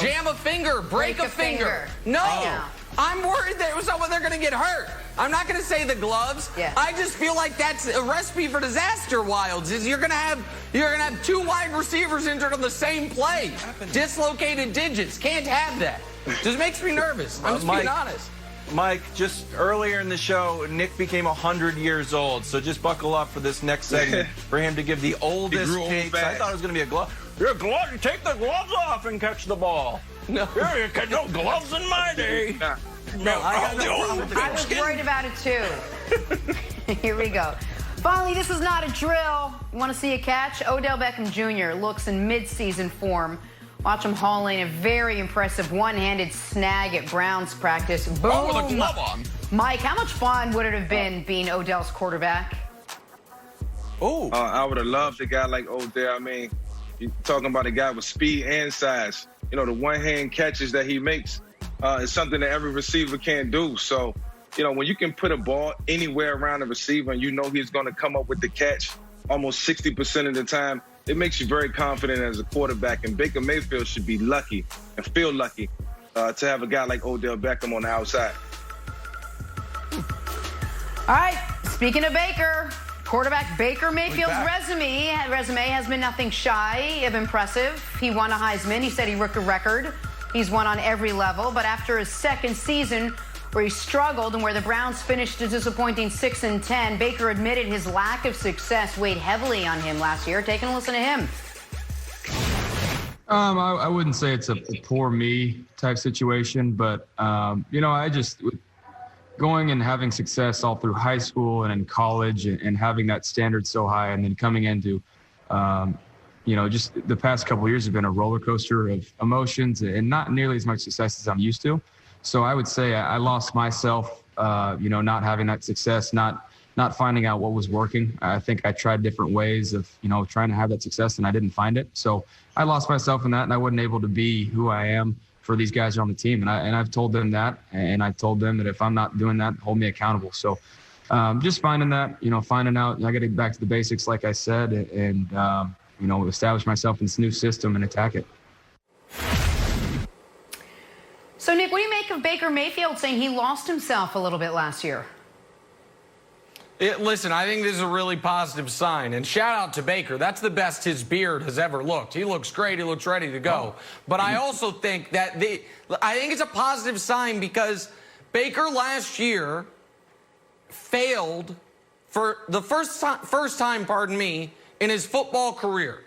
jam a finger, break a finger. No. I'm worried that they're going to get hurt. I'm not going to say the gloves. Yeah. I just feel like that's a recipe for disaster, Wilds, is you're going to have two wide receivers injured on the same play. Dislocated digits. Can't have that. Just makes me nervous. I'm just being honest. Mike, just earlier in the show, Nick became 100 years old, so just buckle up for this next segment for him to give the oldest takes. I thought it was going to be a glove. You're a glove. You take the gloves off and catch the ball. No, no gloves in my day. No, I was worried about it too. Here we go. Finally, this is not a drill. You want to see a catch? Odell Beckham Jr. looks in mid-season form. Watch him haul in a very impressive one-handed snag at Browns practice. Boom. Oh, with a glove on. Mike, how much fun would it have been being Odell's quarterback? I would have loved a guy like Odell. I mean, you're talking about a guy with speed and size. The one-hand catches that he makes is something that every receiver can't do. So, when you can put a ball anywhere around the receiver and you know he's going to come up with the catch almost 60% of the time, it makes you very confident as a quarterback. And Baker Mayfield should be lucky and feel lucky to have a guy like Odell Beckham on the outside. All right, speaking of Baker, quarterback Baker Mayfield's resume has been nothing shy of impressive. He won a Heisman. He said he broke a record. He's won on every level. But after his second season, where he struggled and where the Browns finished a disappointing 6-10, Baker admitted his lack of success weighed heavily on him last year. Taking a listen to him. I wouldn't say it's a poor me type situation, but I just going and having success all through high school and in college and having that standard so high, and then coming into just the past couple of years have been a roller coaster of emotions and not nearly as much success as I'm used to. So I would say I lost myself, not having that success, not not finding out what was working. I think I tried different ways of, trying to have that success, and I didn't find it. So I lost myself in that, and I wasn't able to be who I am for these guys on the team. And I've told them that, and I told them that if I'm not doing that, hold me accountable. So just finding that, finding out I got to get back to the basics, like I said, and establish myself in this new system and attack it. So, Nick, what do you make of Baker Mayfield saying he lost himself a little bit last year? Listen, I think this is a really positive sign. And shout out to Baker. That's the best his beard has ever looked. He looks great. He looks ready to go. But I also think that I think it's a positive sign because Baker last year failed for the first time, in his football career.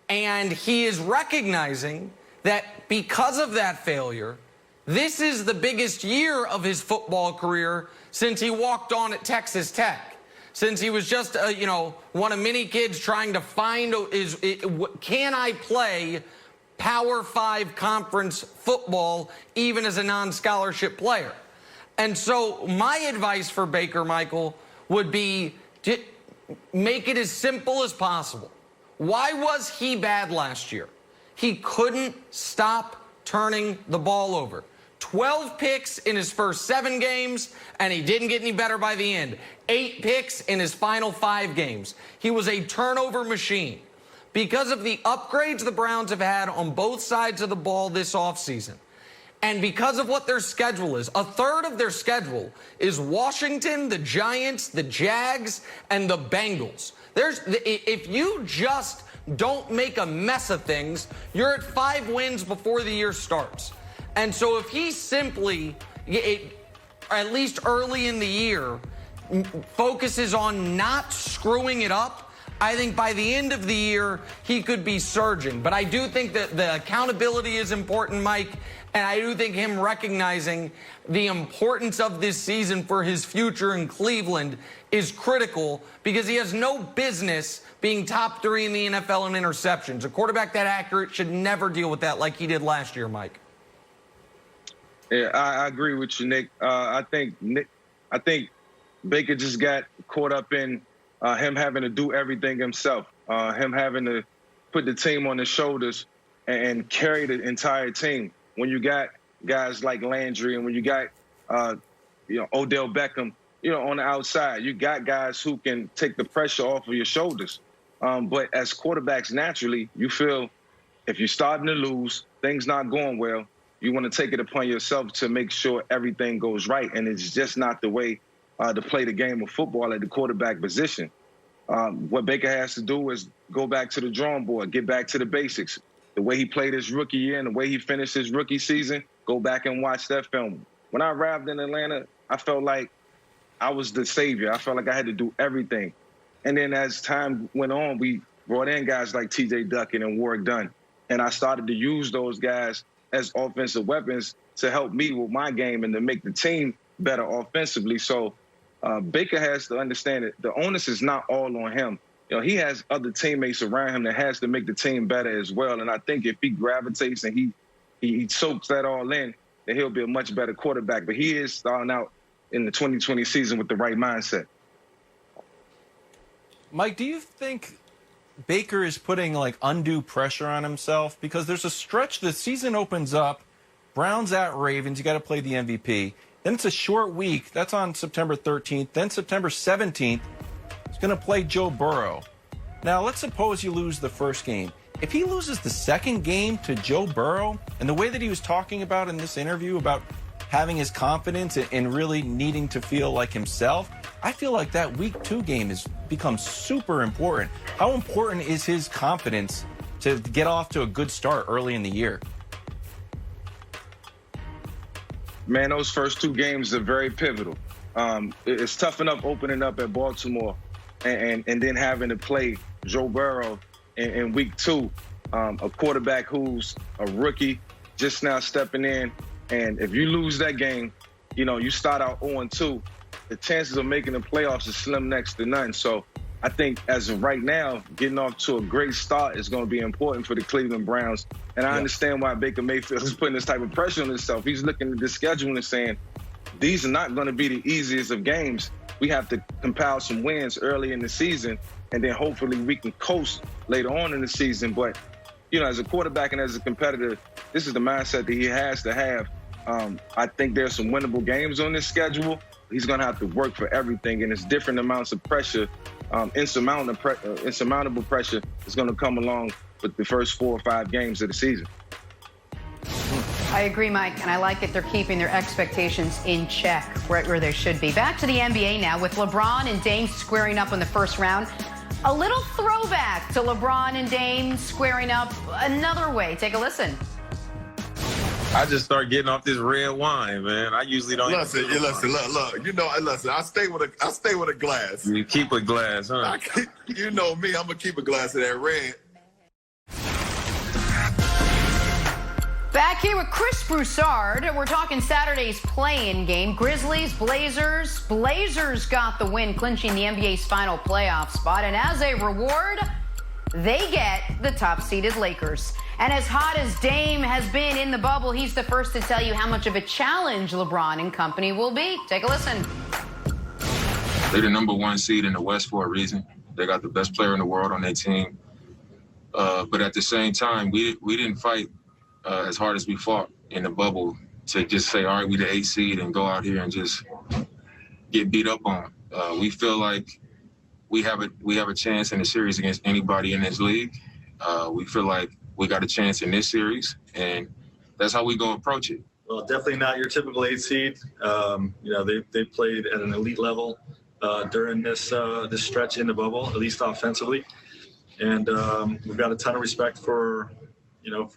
And he is recognizing that because of that failure, this is the biggest year of his football career since he walked on at Texas Tech. Since he was just, one of many kids trying to find, can I play Power 5 conference football even as a non-scholarship player? And so my advice for Baker, Michael, would be to make it as simple as possible. Why was he bad last year? He couldn't stop turning the ball over. 12 picks in his first 7 games, and he didn't get any better by the end. 8 picks in his final 5 games. He was a turnover machine. Because of the upgrades the Browns have had on both sides of the ball this offseason, and because of what their schedule is, a third of their schedule is Washington, the Giants, the Jags, and the Bengals. If you just don't make a mess of things, you're at 5 wins before the year starts. And so if he simply, at least early in the year, focuses on not screwing it up, I think by the end of the year, he could be surging. But I do think that the accountability is important, Mike, and I do think him recognizing the importance of this season for his future in Cleveland is critical because he has no business being top 3 in the NFL in interceptions. A quarterback that accurate should never deal with that like he did last year, Mike. Yeah, I agree with you, Nick. I think Baker just got caught up in him having to do everything himself, him having to put the team on his shoulders and carry the entire team. When you got guys like Landry and when you got Odell Beckham, on the outside, you got guys who can take the pressure off of your shoulders. But as quarterbacks, naturally, you feel if you're starting to lose, things not going well, you want to take it upon yourself to make sure everything goes right. And it's just not the way to play the game of football at the quarterback position. What Baker has to do is go back to the drawing board, get back to the basics. The way he played his rookie year and the way he finished his rookie season, go back and watch that film. When I arrived in Atlanta, I felt like I was the savior. I felt like I had to do everything. And then as time went on, we brought in guys like T.J. Duckett and Warwick Dunn. And I started to use those guys as offensive weapons to help me with my game and to make the team better offensively. So Baker has to understand that the onus is not all on him. He has other teammates around him that has to make the team better as well. And I think if he gravitates and he soaks that all in, then he'll be a much better quarterback. But he is starting out in the 2020 season with the right mindset. Mike, do you think Baker is putting undue pressure on himself? Because there's a stretch, the season opens up, Browns at Ravens, you got to play the MVP. Then it's a short week. That's on September 13th. Then September 17th, he's going to play Joe Burrow. Now, let's suppose you lose the first game. If he loses the second game to Joe Burrow, and the way that he was talking about in this interview about having his confidence and really needing to feel like himself, I feel like that week 2 game has become super important. How important is his confidence to get off to a good start early in the year? Man, those first 2 games are very pivotal. It's tough enough opening up at Baltimore and then having to play Joe Burrow in week 2, a quarterback who's a rookie, just now stepping in. And if you lose that game, you start out 0-2, the chances of making the playoffs is slim next to none. So I think as of right now, getting off to a great start is going to be important for the Cleveland Browns. And I understand why Baker Mayfield is putting this type of pressure on himself. He's looking at the schedule and saying, these are not going to be the easiest of games. we have to compile some wins early in the season, and then hopefully we can coast later on in the season. But, you know, as a quarterback and as a competitor, this is the mindset that he has to have. I think there's some winnable games on this schedule. He's going to have to work for everything, and it's different amounts of pressure. Insurmountable pressure is going to come along with the first 4 or 5 games of the season. I agree, Mike, and I like that they're keeping their expectations in check, right where they should be. Back to the NBA now, with LeBron and Dame squaring up in the first round. A little throwback to LeBron and Dame squaring up another way. Take a listen. I just start getting off this red wine, man. I usually don't. Listen, look. You know, listen. I stay with a glass. You keep a glass, huh? You know me. I'm gonna keep a glass of that red. Back here with Chris Broussard. We're talking Saturday's play-in game. Grizzlies, Blazers. Blazers got the win, clinching the NBA's final playoff spot. And as a reward, they get the top-seeded Lakers. And as hot as Dame has been in the bubble, he's the first to tell you how much of a challenge LeBron and company will be. Take a listen. They're the #1 seed in the West for a reason. They got the best player in the world on their team. But at the same time, we didn't fight as hard as we fought in the bubble to just say, all right, we the 8th seed and go out here and just get beat up on. We feel like we have a chance in the series against anybody in this league. We feel like we got a chance in this series, and that's how we go approach it. Well, definitely not your typical 8 seed. You know, they played at an elite level during this stretch in the bubble, at least offensively. And we've got a ton of respect for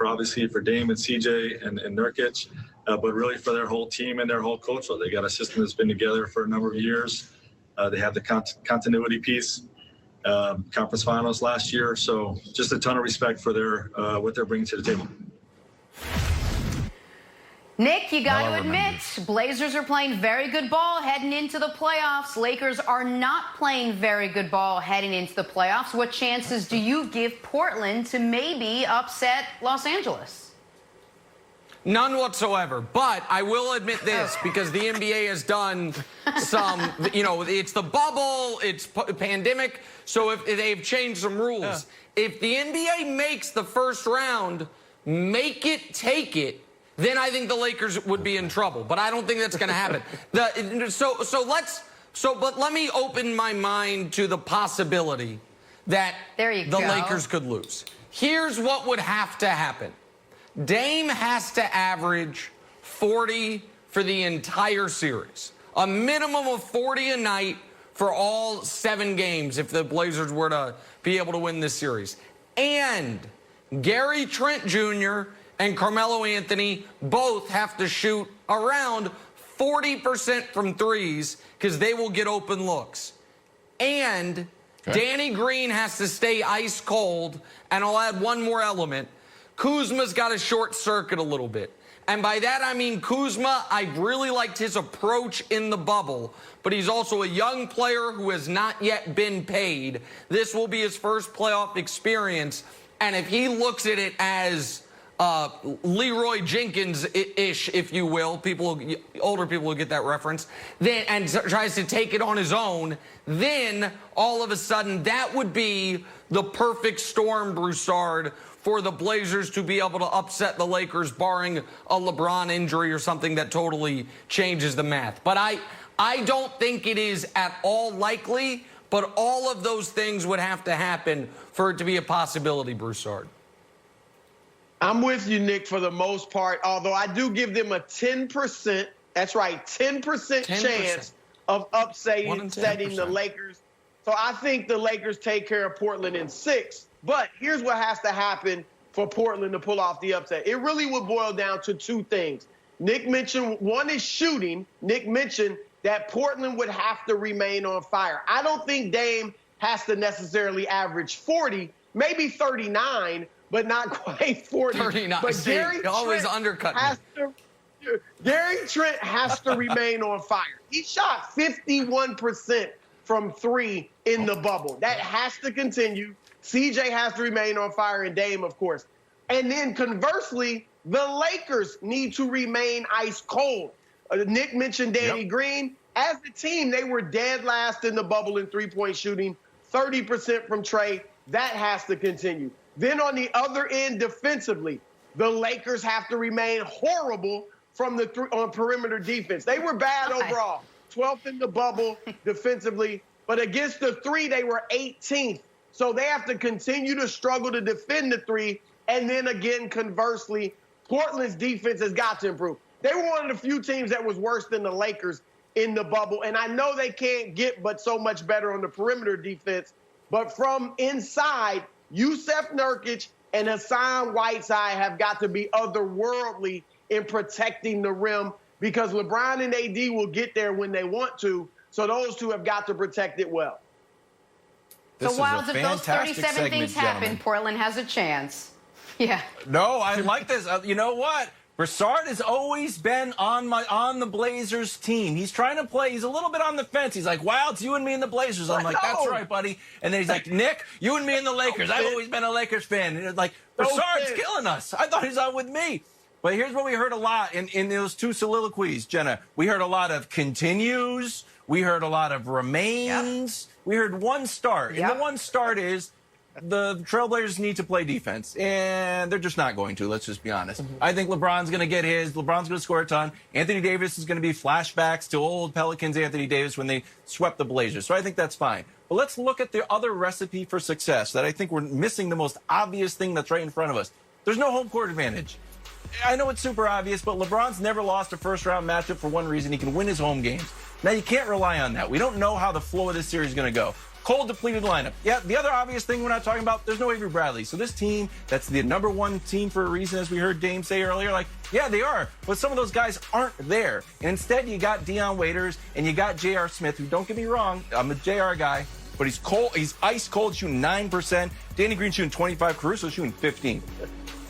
obviously for Dame and CJ and Nurkic, but really for their whole team and their whole culture. They got a system that's been together for a number of years. They have the continuity piece. Conference finals last year, so just a ton of respect for their what they're bringing to the table. Nick, you got to admit, Blazers are playing very good ball heading into the playoffs. Lakers are not playing very good ball heading into the playoffs. What chances do you give Portland to maybe upset Los Angeles? None whatsoever. But I will admit this, because the NBA has done some, it's the bubble, it's pandemic, so if they've changed some rules. If the NBA makes the first round, make it, take it, then I think the Lakers would be in trouble. But I don't think that's going to happen. But let me open my mind to the possibility that the Lakers could lose. Here's what would have to happen. Dame has to average 40 for the entire series. A minimum of 40 a night for all 7 games if the Blazers were to be able to win this series. And Gary Trent Jr. and Carmelo Anthony both have to shoot around 40% from threes because they will get open looks. And Danny Green has to stay ice cold, and I'll add one more element. Kuzma's got to short circuit a little bit. And by that, I mean Kuzma, I really liked his approach in the bubble, but he's also a young player who has not yet been paid. This will be his first playoff experience. And if he looks at it as Leroy Jenkins-ish, if you will, older people will get that reference, then, and tries to take it on his own, then all of a sudden that would be the perfect storm, Broussard, for the Blazers to be able to upset the Lakers, barring a LeBron injury or something that totally changes the math. But I don't think it is at all likely, but all of those things would have to happen for it to be a possibility, Broussard. I'm with you, Nick, for the most part, although I do give them a 10%, that's right, 10% chance of upsetting the Lakers. So I think the Lakers take care of Portland in 6. But here's what has to happen for Portland to pull off the upset. It really would boil down to 2 things. Nick mentioned one is shooting. Nick mentioned that Portland would have to remain on fire. I don't think Dame has to necessarily average 40, maybe 39, but not quite 40. 39. But Gary always undercut me. Gary Trent has to remain on fire. He shot 51% from 3 in the bubble. That has to continue. CJ has to remain on fire, and Dame, of course. And then conversely, the Lakers need to remain ice cold. Nick mentioned Danny Green. as a team, they were dead last in the bubble in three-point shooting, 30% from Trey. That has to continue. Then on the other end, defensively, the Lakers have to remain horrible from the on perimeter defense. They were bad overall, 12th in the bubble defensively, but against the three, they were 18th. So they have to continue to struggle to defend the three, and then again, conversely, Portland's defense has got to improve. They were one of the few teams that was worse than the Lakers in the bubble, and I know they can't get but so much better on the perimeter defense, but from inside, Yusuf Nurkic and Hassan Whiteside have got to be otherworldly in protecting the rim because LeBron and AD will get there when they want to, so those two have got to protect it well. So, Wilds, if those 37 things happen, Portland has a chance. Yeah. No, I like this. You know what? Broussard has always been on the Blazers team. He's trying to play. He's a little bit on the fence. He's like, wow, it's you and me and the Blazers. I'm like, that's right, buddy. And then he's like, Nick, you and me and the Lakers. I've always been a Lakers fan. And it's like, Broussard's killing us. I thought he was on with me. But here's what we heard a lot in those two soliloquies, Jenna. We heard a lot of continues. We heard a lot of remains. Yep. We heard one start. Yep. And the one start is the Trailblazers need to play defense, and they're just not going to. Let's just be honest. I think LeBron's going to get his. LeBron's going to score a ton. Anthony Davis is going to be flashbacks to old Pelicans Anthony Davis when they swept the Blazers. So I think that's fine. But let's look at the other recipe for success that I think we're missing the most obvious thing that's right in front of us. There's no home court advantage. I know it's super obvious, but LeBron's never lost a first-round matchup for one reason. He can win his home games. Now, you can't rely on that. We don't know how the flow of this series is going to go. Cold, depleted lineup. Yeah, the other obvious thing we're not talking about, there's no Avery Bradley. So this team, that's the #1 team for a reason, as we heard Dame say earlier, like, yeah, they are. But some of those guys aren't there. And instead, you got Deion Waiters and you got J.R. Smith, who, don't get me wrong, I'm a J.R. guy, but he's cold. He's ice cold, shooting 9%. Danny Green shooting 25. Caruso shooting 15.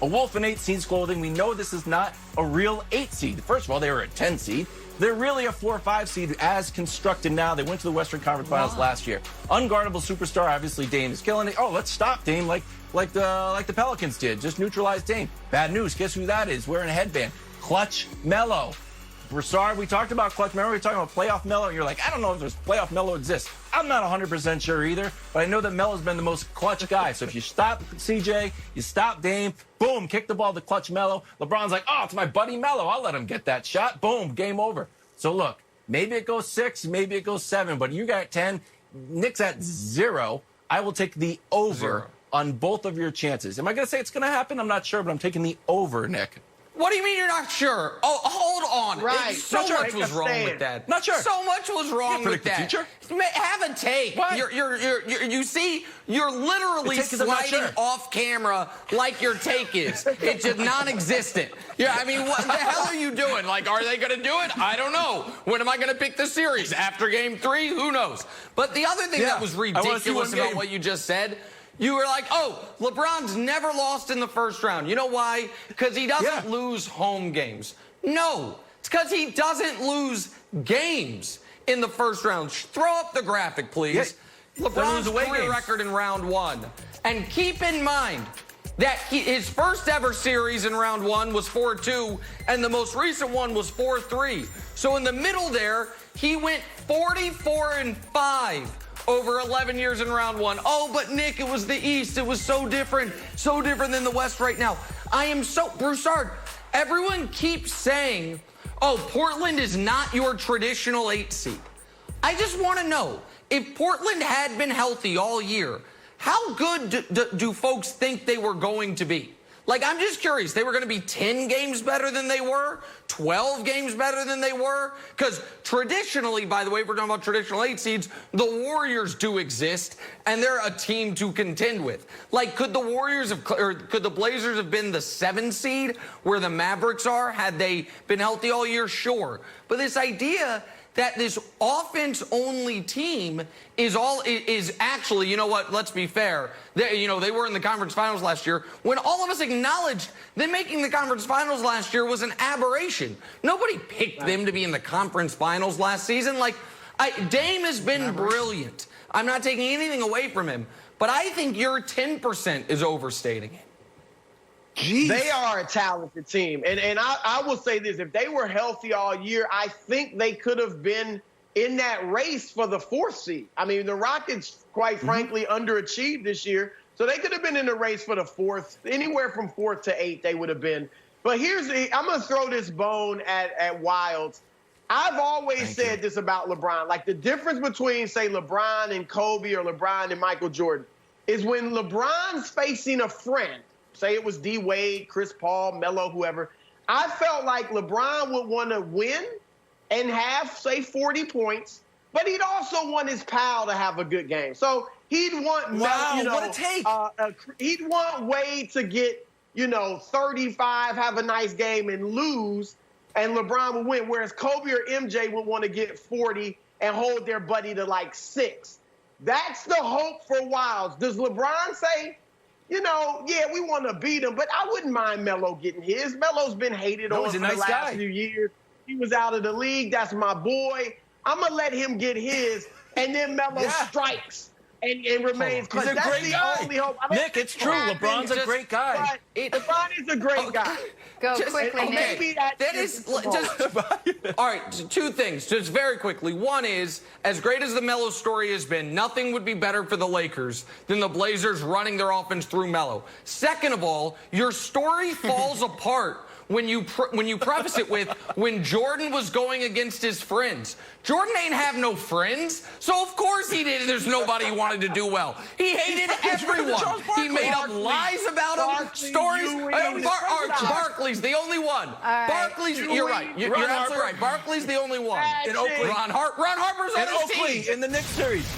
A Wolf in 8 seeds clothing. We know this is not a real 8 seed. First of all, they were a 10 seed. They're really a 4 or 5 seed as constructed now. They went to the Western Conference Finals last year. Unguardable superstar, obviously Dame is killing it. Oh, let's stop Dame like the Pelicans did. Just neutralize Dame. Bad news. Guess who that is? Wearing a headband. Clutch Melo. Broussard, we talked about Clutch. Remember we were talking about playoff Melo? And you're like, I don't know if there's playoff Melo exists. I'm not 100% sure either, but I know that Melo's been the most clutch guy. So if you stop CJ, you stop Dame, boom, kick the ball to Clutch Melo. LeBron's like, oh, it's my buddy Melo. I'll let him get that shot. Boom, game over. So look, maybe it goes 6, maybe it goes 7, but you got 10. Nick's at 0. I will take the over on both of your chances. Am I going to say it's going to happen? I'm not sure, but I'm taking the over, Nick. What do you mean you're not sure? Oh, hold on. Right. So much was wrong with that. Not sure. So much was wrong with that. Future? Have a take. What? You see, you're literally sliding off camera like your take is. It's just non-existent. Yeah, I mean, what the hell are you doing? Like, are they going to do it? I don't know. When am I going to pick the series? After game 3? Who knows? But the other thing that was ridiculous about what you just said, you were like, oh, LeBron's never lost in the first round. You know why? Because he doesn't lose home games. No, it's because he doesn't lose games in the first round. Throw up the graphic, please. Yeah. LeBron's career record in round 1. And keep in mind that his first ever series in round 1 was 4-2, and the most recent one was 4-3. So in the middle there, he went 44-5. Over 11 years in round 1. Oh, but Nick, it was the East. It was so different than the West right now. Broussard, everyone keeps saying, oh, Portland is not your traditional 8 seed. I just want to know, if Portland had been healthy all year, how good do folks think they were going to be? Like, I'm just curious. They were going to be 10 games better than they were? 12 games better than they were? Because traditionally, by the way, if we're talking about traditional 8 seeds, the Warriors do exist, and they're a team to contend with. Like, could the could the Blazers have been the 7 seed where the Mavericks are had they been healthy all year? Sure. But this idea that this offense-only team is actually, you know what, let's be fair. They were in the conference finals last year when all of us acknowledged that making the conference finals last year was an aberration. Nobody picked them to be in the conference finals last season. Dame has been brilliant. I'm not taking anything away from him, but I think your 10% is overstating it. Jeez. They are a talented team. And I will say this. If they were healthy all year, I think they could have been in that race for the 4th seed. I mean, the Rockets, quite frankly, underachieved this year. So they could have been in the race for the 4th, anywhere from 4th to 8th they would have been. But I'm going to throw this bone at Wilds. I've always said this about LeBron. Like, the difference between, say, LeBron and Kobe or LeBron and Michael Jordan is when LeBron's facing a friend, say it was D. Wade, Chris Paul, Melo, whoever, I felt like LeBron would want to win and have, say, 40 points, but he'd also want his pal to have a good game. So he'd want, what a take. He'd want Wade to get, 35, have a nice game and lose, and LeBron would win, whereas Kobe or MJ would want to get 40 and hold their buddy to like 6. That's the hope for Wilds. Does LeBron say, yeah, we want to beat him, but I wouldn't mind Melo getting his. Melo's been hated on for the last few years. He was out of the league. That's my boy. I'm going to let him get his, and then Melo strikes and remains. He's a great guy. Only hope. Nick, it's true. LeBron's a great guy. LeBron is a great guy. Go quickly, Nick. Maybe that is just all right. 2 things, just very quickly. One is, as great as the Melo story has been, nothing would be better for the Lakers than the Blazers running their offense through Melo. Second of all, your story falls apart when you preface it with when Jordan was going against his friends. Jordan ain't have no friends, so of course he did. There's nobody he wanted to do well. He hated everyone. He made up lies about him, stories. Barkley's the only one. Right. Barkley's, you're right. You're absolutely right. Barkley's the only one. In Oakland. Ron Harper's on his team. In the Knicks series.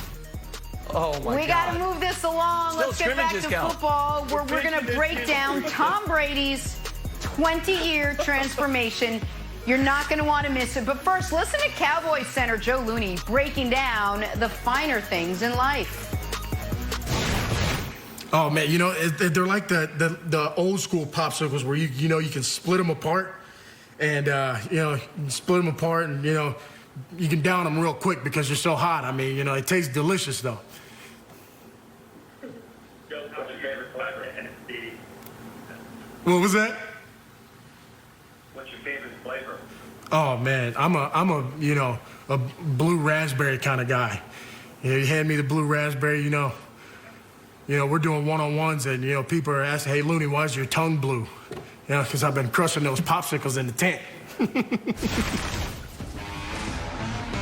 Oh, my God. We got to move this along. Let's get back to football, where we're going to break down Tom Brady's 20-year transformation. You're not going to want to miss it. But first, listen to Cowboys center Joe Looney breaking down the finer things in life. Oh, man, they're like the old school popsicles where you can split them apart and, split them apart and, you can down them real quick because you're so hot. I mean, it tastes delicious, though. What's your favorite flavor? What was that? What's your favorite flavor? Oh, man, I'm a blue raspberry kind of guy. You hand me the blue raspberry, we're doing one-on-ones and, people are asking, hey, Looney, why is your tongue blue? Because I've been crushing those popsicles in the tent.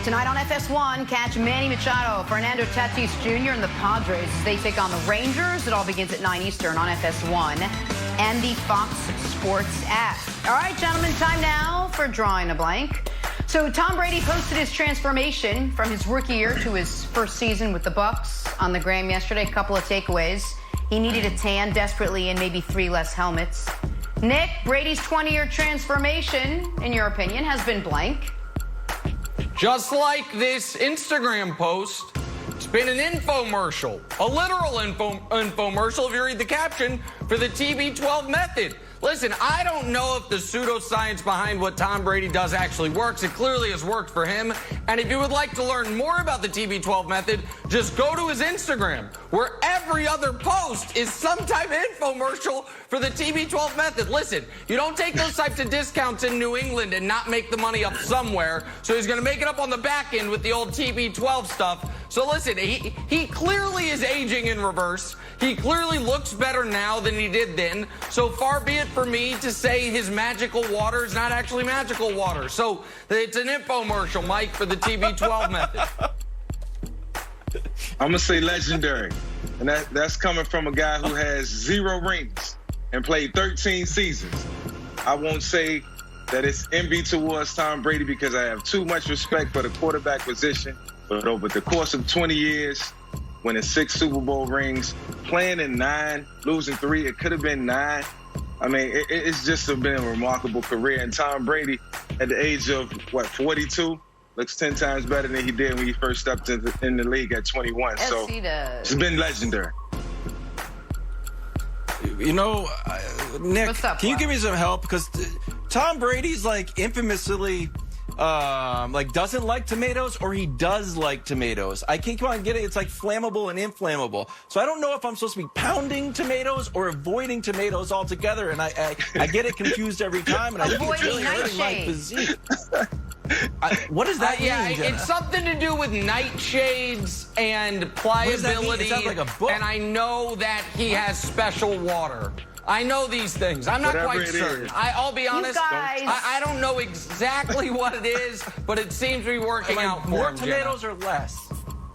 Tonight on FS1, catch Manny Machado, Fernando Tatis Jr. and the Padres as they take on the Rangers. It all begins at 9 Eastern on FS1 and the Fox Sports app. All right, gentlemen, time now for Drawing a Blank. So Tom Brady posted his transformation from his rookie year to his first season with the Bucs on the gram yesterday. A couple of takeaways. He needed a tan desperately and maybe 3 less helmets. Nick, Brady's 20-year transformation, in your opinion, has been blank. Just like this Instagram post, it's been an infomercial, a literal infomercial if you read the caption, for the TB12 method. Listen, I don't know if the pseudoscience behind what Tom Brady does actually works. It clearly has worked for him. And if you would like to learn more about the TB12 method, just go to his Instagram, where every other post is some type of infomercial for the TB12 method. Listen, you don't take those types of discounts in New England and not make the money up somewhere. So he's going to make it up on the back end with the old TB12 stuff. So listen, he clearly is aging in reverse. He clearly looks better now than he did then. So far be it for me to say his magical water is not actually magical water. So it's an infomercial, Mike, for the TB12 method. I'm going to say legendary. And that's coming from a guy who has 0 rings and played 13 seasons. I won't say that it's envy towards Tom Brady because I have too much respect for the quarterback position. But over the course of 20 years, winning 6 Super Bowl rings, playing in 9, losing 3, it could have been 9. I mean, it's just been a remarkable career. And Tom Brady, at the age of, 42, looks 10 times better than he did when he first stepped in the league at 21. Yes, so he does. It's been legendary. Nick, What's up, can you Bob? give me some help? Because Tom Brady's infamously doesn't like tomatoes, or he does like tomatoes. I can't quite get it. It's like flammable and inflammable. So I don't know if I'm supposed to be pounding tomatoes or avoiding tomatoes altogether. And I get it confused every time. And I think it's really hurting my physique. What does that mean, Yeah, Jenna? it's something to do with nightshades and pliability. It sounds like a book. And I know that he has special water. I know these things. I'm not Whatever quite it certain. is. I'll be honest. guys- I don't know exactly what it is, but it seems to be working out for more him, tomatoes or less?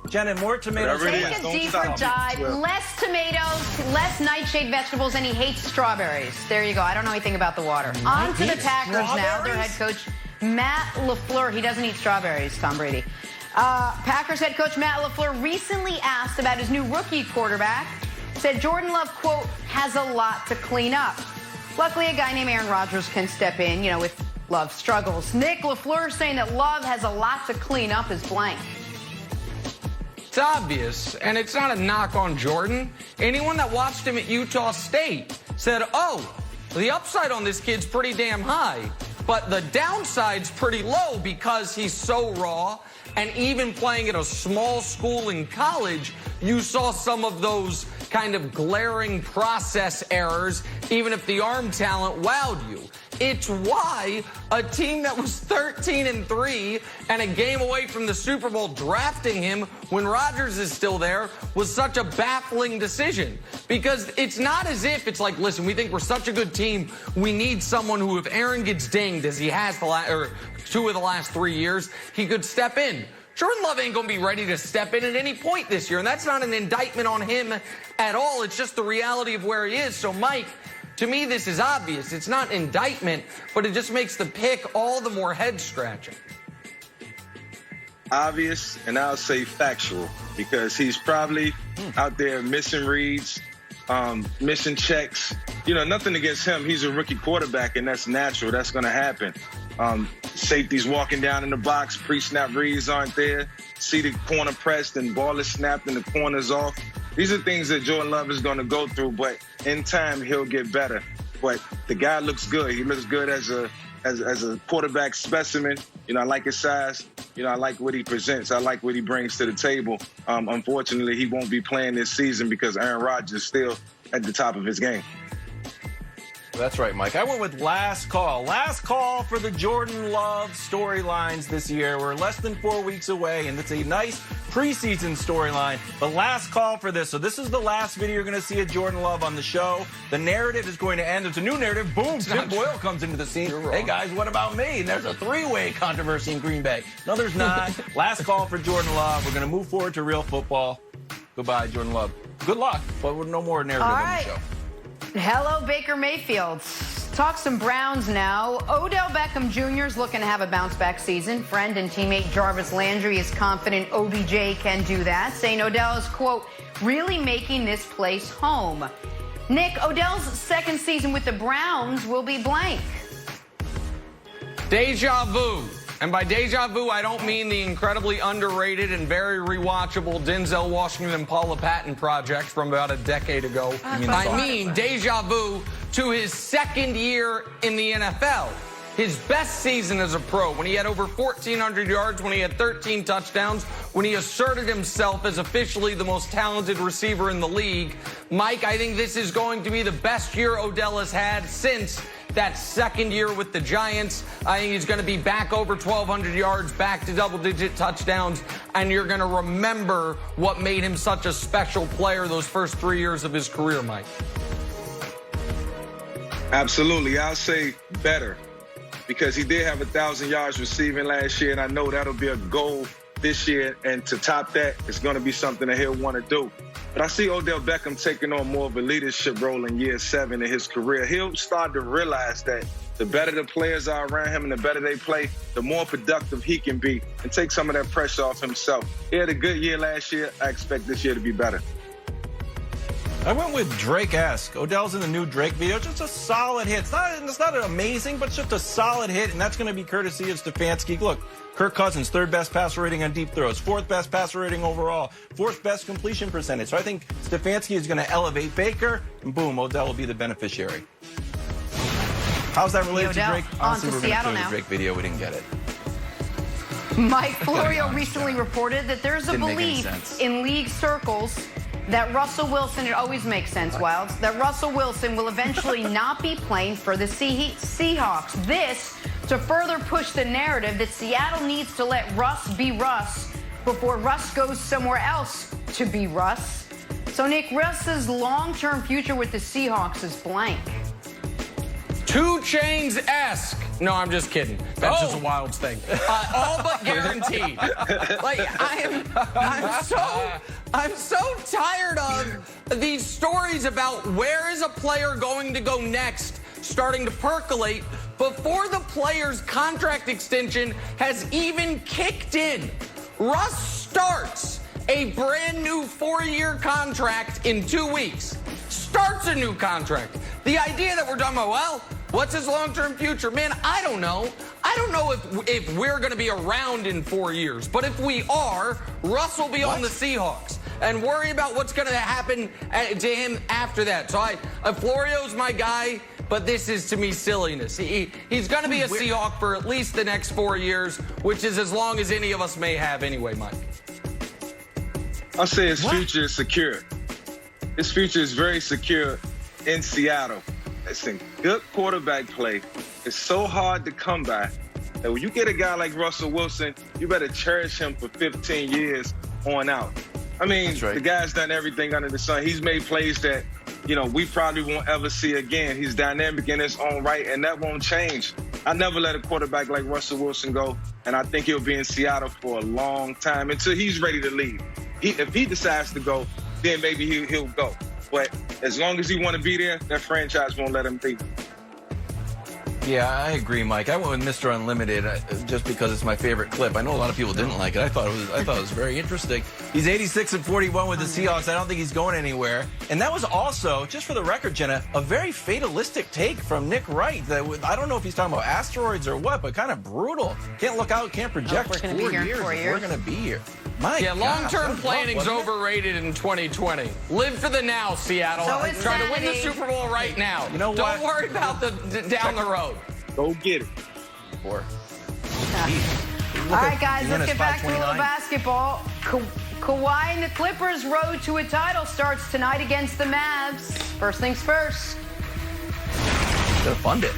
Jenna, more tomatoes. Whatever it Take is, a don't deeper stop. dive. Yeah. Less tomatoes, less nightshade vegetables, and he hates strawberries. There you go. I don't know anything about the water. On to the Packers now. Their head coach, Matt LaFleur. He doesn't eat strawberries, Tom Brady. Packers head coach Matt LaFleur recently asked about his new rookie quarterback. Said Jordan Love, quote, has a lot to clean up. Luckily, a guy named Aaron Rodgers can step in, with Love's struggles. Nick LaFleur saying that Love has a lot to clean up is blank. It's obvious, and it's not a knock on Jordan. Anyone that watched him at Utah State said, oh, the upside on this kid's pretty damn high, but the downside's pretty low because he's so raw. And even playing at a small school in college, you saw some of those kind of glaring process errors, even if the arm talent wowed you. It's why a team that was 13-3 and a game away from the Super Bowl drafting him when Rodgers is still there was such a baffling decision. Because it's not as if it's like, listen, we think we're such a good team, we need someone who, if Aaron gets dinged, as he has two of the last 3 years, he could step in. Jordan Love ain't going to be ready to step in at any point this year, and that's not an indictment on him at all. It's just the reality of where he is. So, Mike, to me, this is obvious. It's not indictment, but it just makes the pick all the more head-scratching. Obvious, and I'll say factual, because he's probably out there missing reads, missing checks. Nothing against him. He's a rookie quarterback, and that's natural. That's going to happen. Safety's walking down in the box, pre-snap reads aren't there, see the corner pressed and ball is snapped and the corner's off. These are things that Jordan Love is going to go through, but in time he'll get better. But the guy looks good. He looks good as a quarterback specimen. I like his size. I like what he presents. I like what he brings to the table. Unfortunately, he won't be playing this season because Aaron Rodgers is still at the top of his game. That's right, Mike. I went with last call. Last call for the Jordan Love storylines this year. We're less than 4 weeks away, and it's a nice preseason storyline. But last call for this. So this is the last video you're going to see of Jordan Love on the show. The narrative is going to end. It's a new narrative. Boom, Tim Boyle comes into the scene. Hey, guys, what about me? And there's a three-way controversy in Green Bay. No, there's not. Last call for Jordan Love. We're going to move forward to real football. Goodbye, Jordan Love. Good luck, but no more narrative on the show. Hello, Baker Mayfield. Talk some Browns now. Odell Beckham Jr. is looking to have a bounce-back season. Friend and teammate Jarvis Landry is confident OBJ can do that, saying Odell is, quote, really making this place home. Nick, Odell's second season with the Browns will be blank. Deja vu. And by deja vu, I don't mean the incredibly underrated and very rewatchable Denzel Washington and Paula Patton project from about a decade ago. I mean deja vu to his second year in the NFL. His best season as a pro, when he had over 1,400 yards, when he had 13 touchdowns, when he asserted himself as officially the most talented receiver in the league. Mike, I think this is going to be the best year Odell has had since that second year with the Giants. I think he's going to be back over 1,200 yards, back to double-digit touchdowns, and you're going to remember what made him such a special player those first 3 years of his career, Mike. Absolutely. I'll say better, because he did have 1,000 yards receiving last year, and I know that'll be a goal this year, and to top that, it's going to be something that he'll want to do. But I see Odell Beckham taking on more of a leadership role in year 7 in his career. He'll start to realize that the better the players are around him and the better they play, the more productive he can be and take some of that pressure off himself. He had a good year last year. I expect this year to be better. I went with Drake-esque. Odell's in the new Drake video. Just a solid hit. It's not amazing, but just a solid hit, and that's going to be courtesy of Stefanski. Look, Kirk Cousins, 3rd best passer rating on deep throws, 4th best passer rating overall, 4th best completion percentage. So I think Stefanski is going to elevate Baker, and boom, Odell will be the beneficiary. How's that related to Drake? Honestly, we're going to show the Drake video. We didn't get it. Mike Florio recently reported that there's a belief in league circles that Russell Wilson, it always makes sense, Wilds, that Russell Wilson will eventually not be playing for the Seahawks. This to further push the narrative that Seattle needs to let Russ be Russ before Russ goes somewhere else to be Russ. So, Nick, Russ's long-term future with the Seahawks is blank. 2 Chainz-esque. No, I'm just kidding. That's just a Wilds thing. All but guaranteed. Like, I'm so tired of these stories about where is a player going to go next starting to percolate before the player's contract extension has even kicked in. Russ starts a brand new 4-year contract in 2 weeks. Starts a new contract. The idea that we're talking about, well, what's his long-term future? Man, I don't know. I don't know if we're going to be around in 4 years. But if we are, Russ will be on the Seahawks. And worry about what's going to happen to him after that. So Florio's my guy, but this is, to me, silliness. He's going to be a Seahawk for at least the next 4 years, which is as long as any of us may have anyway, Mike. I'll say his future is secure. His future is very secure in Seattle. Listen, good quarterback play. It's so hard to come by that when you get a guy like Russell Wilson, you better cherish him for 15 years on out. I mean, the guy's done everything under the sun. He's made plays that, we probably won't ever see again. He's dynamic in his own right, and that won't change. I never let a quarterback like Russell Wilson go, and I think he'll be in Seattle for a long time until he's ready to leave. If he decides to go, then maybe he'll go. But as long as he want to be there, that franchise won't let him be. Yeah, I agree, Mike. I went with Mr. Unlimited just because it's my favorite clip. I know a lot of people didn't like it. I thought it was very interesting. He's 86-41 with the Seahawks. I don't think he's going anywhere. And that was also, just for the record, Jenna, a very fatalistic take from Nick Wright. I don't know if he's talking about asteroids or what, but kind of brutal. Can't look out, can't project. We're going to be here in 4 years. We're going to be here. My God, long-term planning's overrated in 2020. Live for the now, Seattle. So is Try to win the Super Bowl right now. You know what? Don't worry about the down the road. Go get it. All right, guys, let's get back to a little basketball. Kawhi and the Clippers' road to a title starts tonight against the Mavs. First things first. Gotta fund it.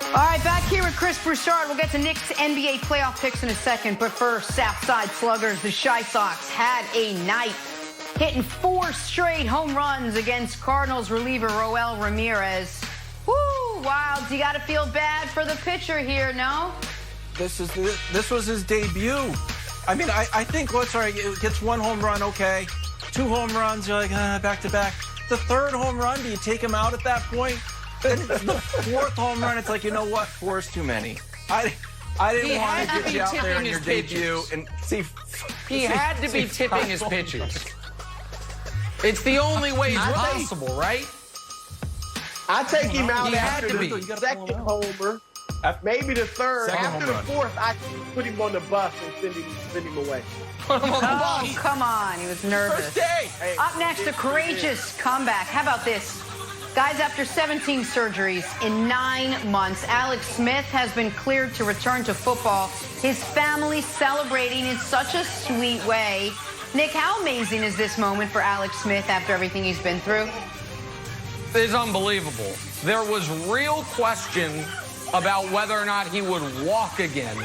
All right, back here with Chris Broussard. We'll get to Nick's NBA playoff picks in a second. But first, Southside Sluggers, the Shy Sox, had a night, hitting 4 straight home runs against Cardinals reliever Roel Ramirez. Woo, Wilds, you got to feel bad for the pitcher here, no? This was his debut. I mean, I think, gets 1 home run, okay. 2 home runs, you're like, back to back. The 3rd home run, do you take him out at that point? And the 4th home run, it's like, you know what? 4 is too many. I didn't want to get you out there on your debut and see. He had to be tipping his pitches. It's the only way it's possible, right? I take him out He had after to be. the 2nd homer, maybe the 3rd. After the 4th, I put him on the bus and send him away. Oh, come on. He was nervous. First day. Up next, a courageous comeback. How about this? Guys, after 17 surgeries in 9 months, Alex Smith has been cleared to return to football. His family celebrating in such a sweet way. Nick, how amazing is this moment for Alex Smith after everything he's been through? It's unbelievable. There was real question about whether or not he would walk again,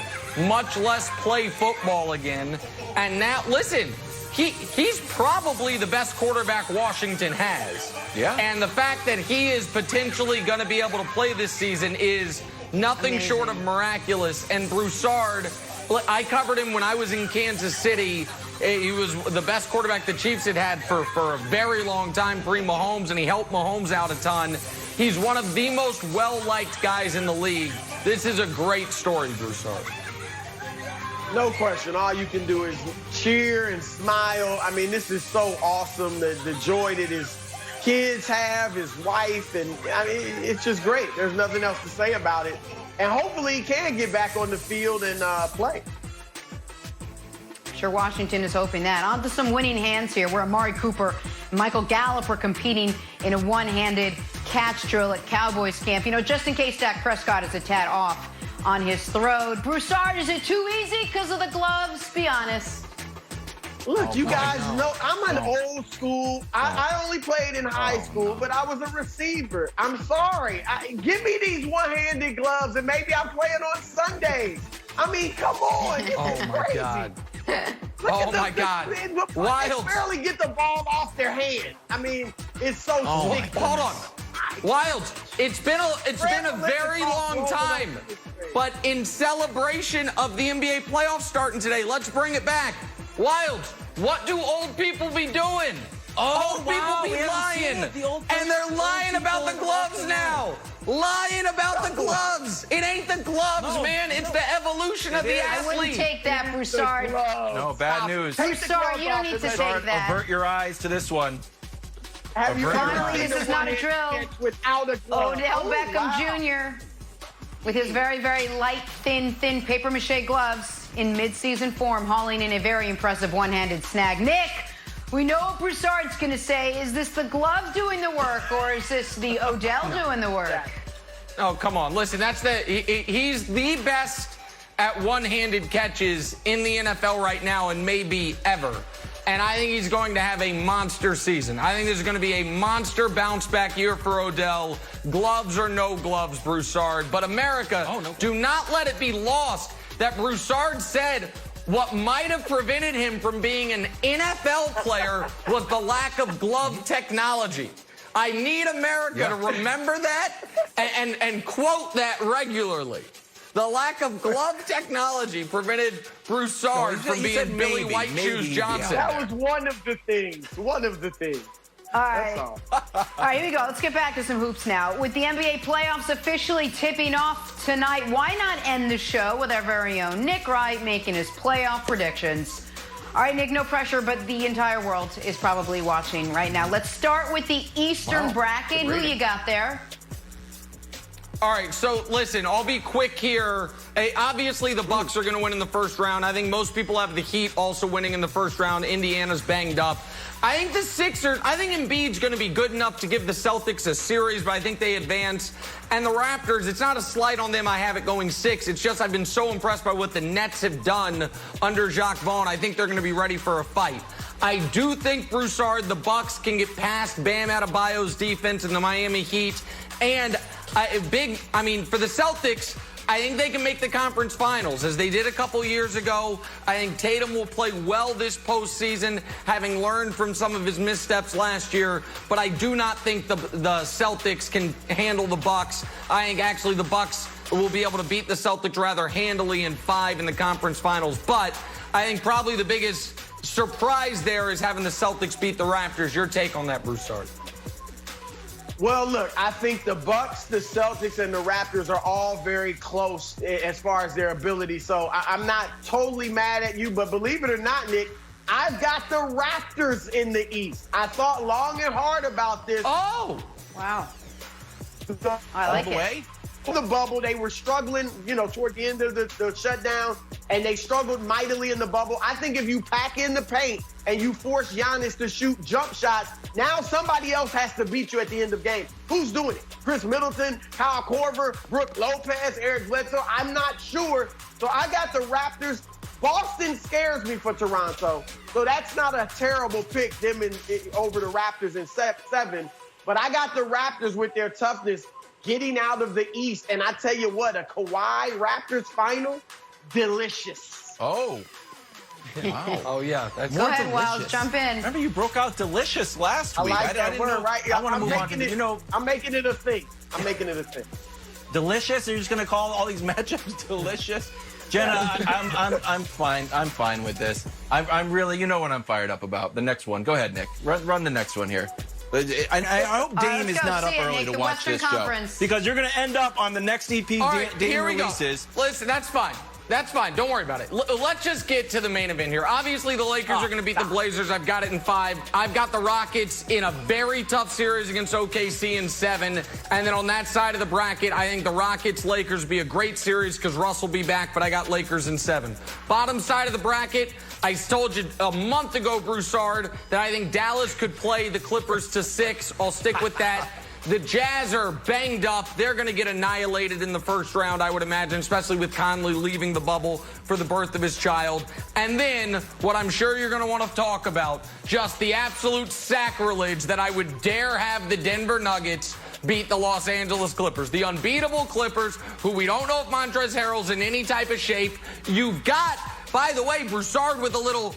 much less play football again. And now, listen, he's probably the best quarterback Washington has. Yeah. And the fact that he is potentially going to be able to play this season is nothing short of miraculous. And Broussard, I covered him when I was in Kansas City. He was the best quarterback the Chiefs had for a very long time, pre-Mahomes, and he helped Mahomes out a ton. He's one of the most well-liked guys in the league. This is a great story, Broussard. No question. All you can do is cheer and smile. I mean, this is so awesome, the joy that his kids have, his wife, and I mean, it's just great. There's nothing else to say about it. And hopefully he can get back on the field and play. Sure, Washington is hoping that. On to some winning hands here, where Amari Cooper and Michael Gallup are competing in a one-handed catch drill at Cowboys camp. Just in case Dak Prescott is a tad off on his throw. Broussard, is it too easy because of the gloves? Be honest. Look, you guys know I'm an old school. I only played in high school, but I was a receiver. I'm sorry. Give me these one-handed gloves, and maybe I'm playing on Sundays. I mean, come on. This is crazy. God. Look my God. Wild. They barely get the ball off their hand. I mean, it's so sick. Hold on. Wild. It's been a very long time. But in celebration of the NBA playoffs starting today, let's bring it back. Wild, what do old people be doing? Old people be lying. And they're lying about the gloves now. Lying about the gloves. It ain't the gloves, man. It's the evolution of the athlete. I wouldn't take that, Broussard. No, bad news. Broussard, you don't need to take that. Avert your eyes to this one. Have you Finally, this is not a drill. Without a glove. Odell Beckham Jr. with his very, very light, thin papier-mâché gloves in mid-season form, hauling in a very impressive one-handed snag. Nick, we know what Broussard's going to say. Is this the glove doing the work, or is this the Odell doing the work? Oh, come on. Listen, he's the best at one-handed catches in the NFL right now and maybe ever. And I think he's going to have a monster season. I think there's going to be a monster bounce-back year for Odell. Gloves or no gloves, Broussard. But America, do not let it be lost that Broussard said what might have prevented him from being an NFL player was the lack of glove technology. I need America to remember that and quote that regularly. The lack of glove technology prevented Broussard from being Billy White Shoes Johnson. That was one of the things. One of the things. All right. All right, here we go. Let's get back to some hoops now. With the NBA playoffs officially tipping off tonight, why not end the show with our very own Nick Wright making his playoff predictions? All right, Nick, no pressure, but the entire world is probably watching right now. Let's start with the Eastern bracket. Who you got there? All right, so listen, I'll be quick here. Obviously, the Bucks are going to win in the first round. I think most people have the Heat also winning in the first round. Indiana's banged up. I think the Sixers, I think Embiid's going to be good enough to give the Celtics a series, but I think they advance. And the Raptors, it's not a slight on them. I have it going 6. It's just I've been so impressed by what the Nets have done under Jacques Vaughn. I think they're going to be ready for a fight. I do think, Broussard, the Bucks can get past Bam Adebayo's defense and the Miami Heat. And for the Celtics, I think they can make the conference finals, as they did a couple years ago. I think Tatum will play well this postseason, having learned from some of his missteps last year. But I do not think the Celtics can handle the Bucks. I think actually the Bucks will be able to beat the Celtics rather handily in 5 in the conference finals. But I think probably the biggest surprise there is having the Celtics beat the Raptors. Your take on that, Broussard? Well, look, I think the Bucks, the Celtics, and the Raptors are all very close as far as their ability. So I'm not totally mad at you, but believe it or not, Nick, I've got the Raptors in the East. I thought long and hard about this. Oh, wow. I like it. The bubble, they were struggling, toward the end of the shutdown, and they struggled mightily in the bubble. I think if you pack in the paint and you force Giannis to shoot jump shots, now somebody else has to beat you at the end of the game. Who's doing it? Chris Middleton, Kyle Korver, Brook Lopez, Eric Bledsoe? I'm not sure. So I got the Raptors. Boston scares me for Toronto, so that's not a terrible pick, them over the Raptors in 7. But I got the Raptors with their toughness getting out of the East. And I tell you what, a Kawhi Raptors final, delicious. Oh. Wow. Oh, yeah. That's Go ahead, Wiles, jump in. Remember, you broke out delicious last week. I like that word, right? I want to move on to I'm making it a thing. I'm making it a thing. Delicious? Are you just going to call all these matchups delicious? Jenna, I'm fine. I'm fine with this. I'm really, you know what I'm fired up about. The next one. Go ahead, Nick. Run the next one here. I hope Dame is not up early to watch this show, because you're going to end up on the next EP Dame releases. Listen, that's fine. That's fine. Don't worry about it. Let's just get to the main event here. Obviously, the Lakers are going to beat the Blazers. I've got it in 5. I've got the Rockets in a very tough series against OKC in 7. And then on that side of the bracket, I think the Rockets-Lakers will be a great series because Russ will be back, but I got Lakers in 7. Bottom side of the bracket, I told you a month ago, Broussard, that I think Dallas could play the Clippers to 6. I'll stick with that. The Jazz are banged up. They're going to get annihilated in the first round, I would imagine, especially with Conley leaving the bubble for the birth of his child. And then what I'm sure you're going to want to talk about, just the absolute sacrilege that I would dare have the Denver Nuggets beat the Los Angeles Clippers. The unbeatable Clippers, who we don't know if Montrezl Harrell's in any type of shape. You've got, by the way, Broussard with a little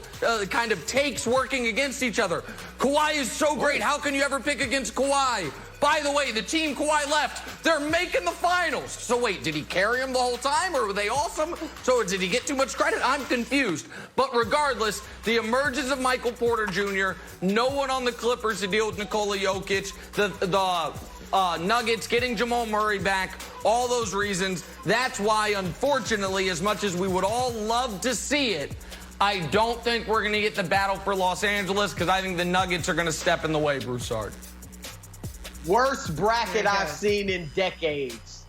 kind of takes working against each other. Kawhi is so great. How can you ever pick against Kawhi? By the way, the team Kawhi left, they're making the finals. So wait, did he carry them the whole time, or were they awesome? So did he get too much credit? I'm confused. But regardless, the emergence of Michael Porter Jr., no one on the Clippers to deal with Nikola Jokic, the Nuggets getting Jamal Murray back, all those reasons. That's why, unfortunately, as much as we would all love to see it, I don't think we're going to get the battle for Los Angeles, because I think the Nuggets are going to step in the way, Broussard. Worst bracket I've seen in decades.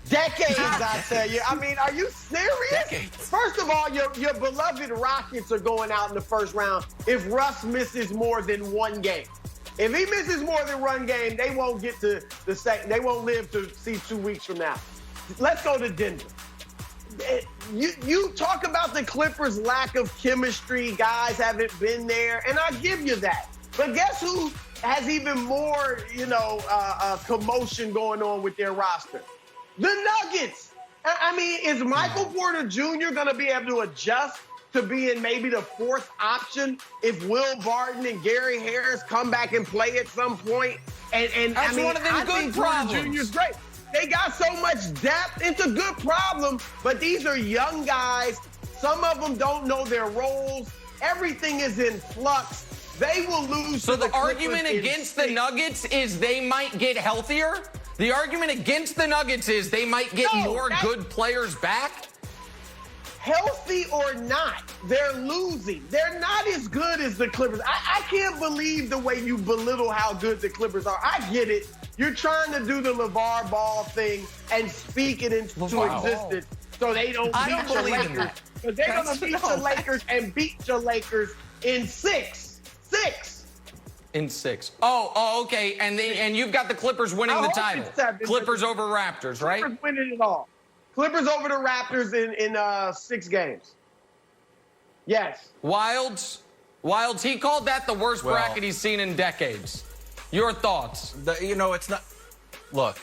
Decades, I tell you. I mean, are you serious? Decades. First of all, your beloved Rockets are going out in the first round if Russ misses more than one game. If he misses more than one game, they won't get to the second. They won't live to see 2 weeks from now. Let's go to Denver. You talk about the Clippers' lack of chemistry. Guys haven't been there, and I give you that. But guess who has even more, commotion going on with their roster? The Nuggets. I mean, is Michael Porter Jr. going to be able to adjust to being maybe the fourth option if Will Barton and Gary Harris come back and play at some point? And that's one of them good problems. Porter Jr. is great. They got so much depth. It's a good problem, but these are young guys. Some of them don't know their roles. Everything is in flux. They will lose. So the argument against the Nuggets is they might get healthier? The argument against the Nuggets is they might get more good players back? Healthy or not, they're losing. They're not as good as the Clippers. I can't believe the way you belittle how good the Clippers are. I get it. You're trying to do the LeVar Ball thing and speak it into existence so they don't beat your Lakers. Because they're going to beat your Lakers and beat your Lakers in six. In six. Oh, okay. And you've got the Clippers winning the title. Clippers over Raptors, right? Clippers winning it all. Clippers over the Raptors in 6 games. Yes. Wilds, he called that the worst bracket he's seen in decades. Your thoughts? It's not. Look,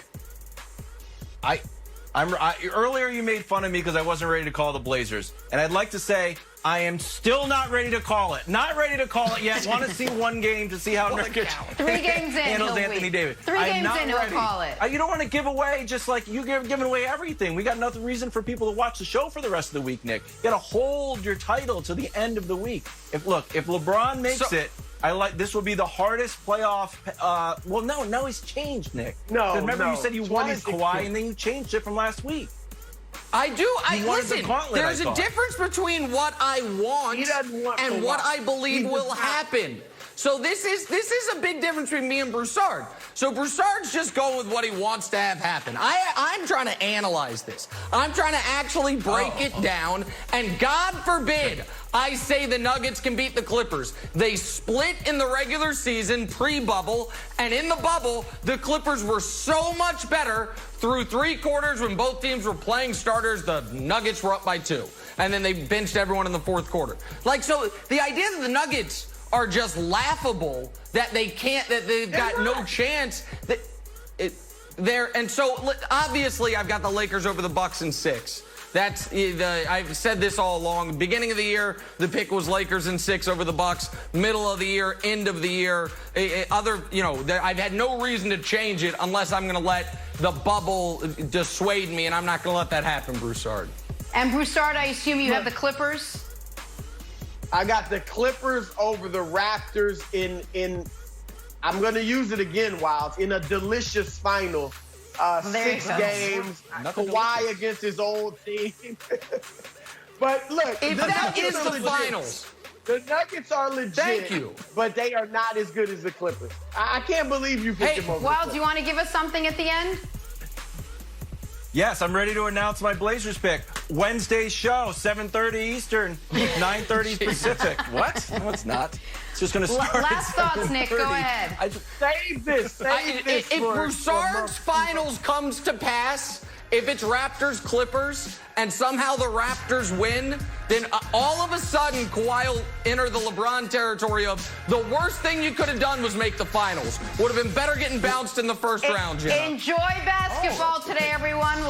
earlier you made fun of me because I wasn't ready to call the Blazers, and I'd like to say I am still not ready to call it. Not ready to call it yet. Want to see one game to see how Nurkic 3 games in, handles Anthony Davis. 3 games in, he'll call it. You don't want to give away just like you giving away everything. We got nothing reason for people to watch the show for the rest of the week, Nick. You got to hold your title to the end of the week. If LeBron makes it, this will be the hardest playoff. No, he's changed, Nick. No, remember you said you wanted Kawhi, and then you changed it from last week. I do. Listen, there's a difference between what I want and what I believe will happen. So this is a big difference between me and Broussard. So Broussard's just going with what he wants to have happen. I'm trying to analyze this. I'm trying to actually break it down. And God forbid I say the Nuggets can beat the Clippers. They split in the regular season pre-bubble, and in the bubble, the Clippers were so much better through 3 quarters when both teams were playing starters. The Nuggets were up by 2, and then they benched everyone in the 4th quarter. So the idea that the Nuggets are just laughable, that they've got no chance. And so obviously I've got the Lakers over the Bucks in 6. I've said this all along. Beginning of the year, the pick was Lakers in 6 over the Bucks. Middle of the year, end of the year, I've had no reason to change it unless I'm going to let the bubble dissuade me, and I'm not going to let that happen, Broussard. And Broussard, I assume you have the Clippers? I got the Clippers over the Raptors in I'm going to use it again, Wilds, in a delicious final. 6 games, Kawhi against his old team. But look, if that is the finals, the Nuggets are legit. Thank you. But they are not as good as the Clippers. I can't believe you picked them over. Wilds, you want to give us something at the end? Yes, I'm ready to announce my Blazers pick. Wednesday's show, 7:30 Eastern, 9:30 Pacific. What? No, it's not. It's just going to start. Last thoughts, Nick. Go ahead. Save this. If Broussard's finals comes to pass, if it's Raptors-Clippers, and somehow the Raptors win, then all of a sudden Kawhi will enter the LeBron territory of the worst thing you could have done was make the finals. Would have been better getting bounced in the first round, Jenna. Enjoy basketball today, everyone. We'll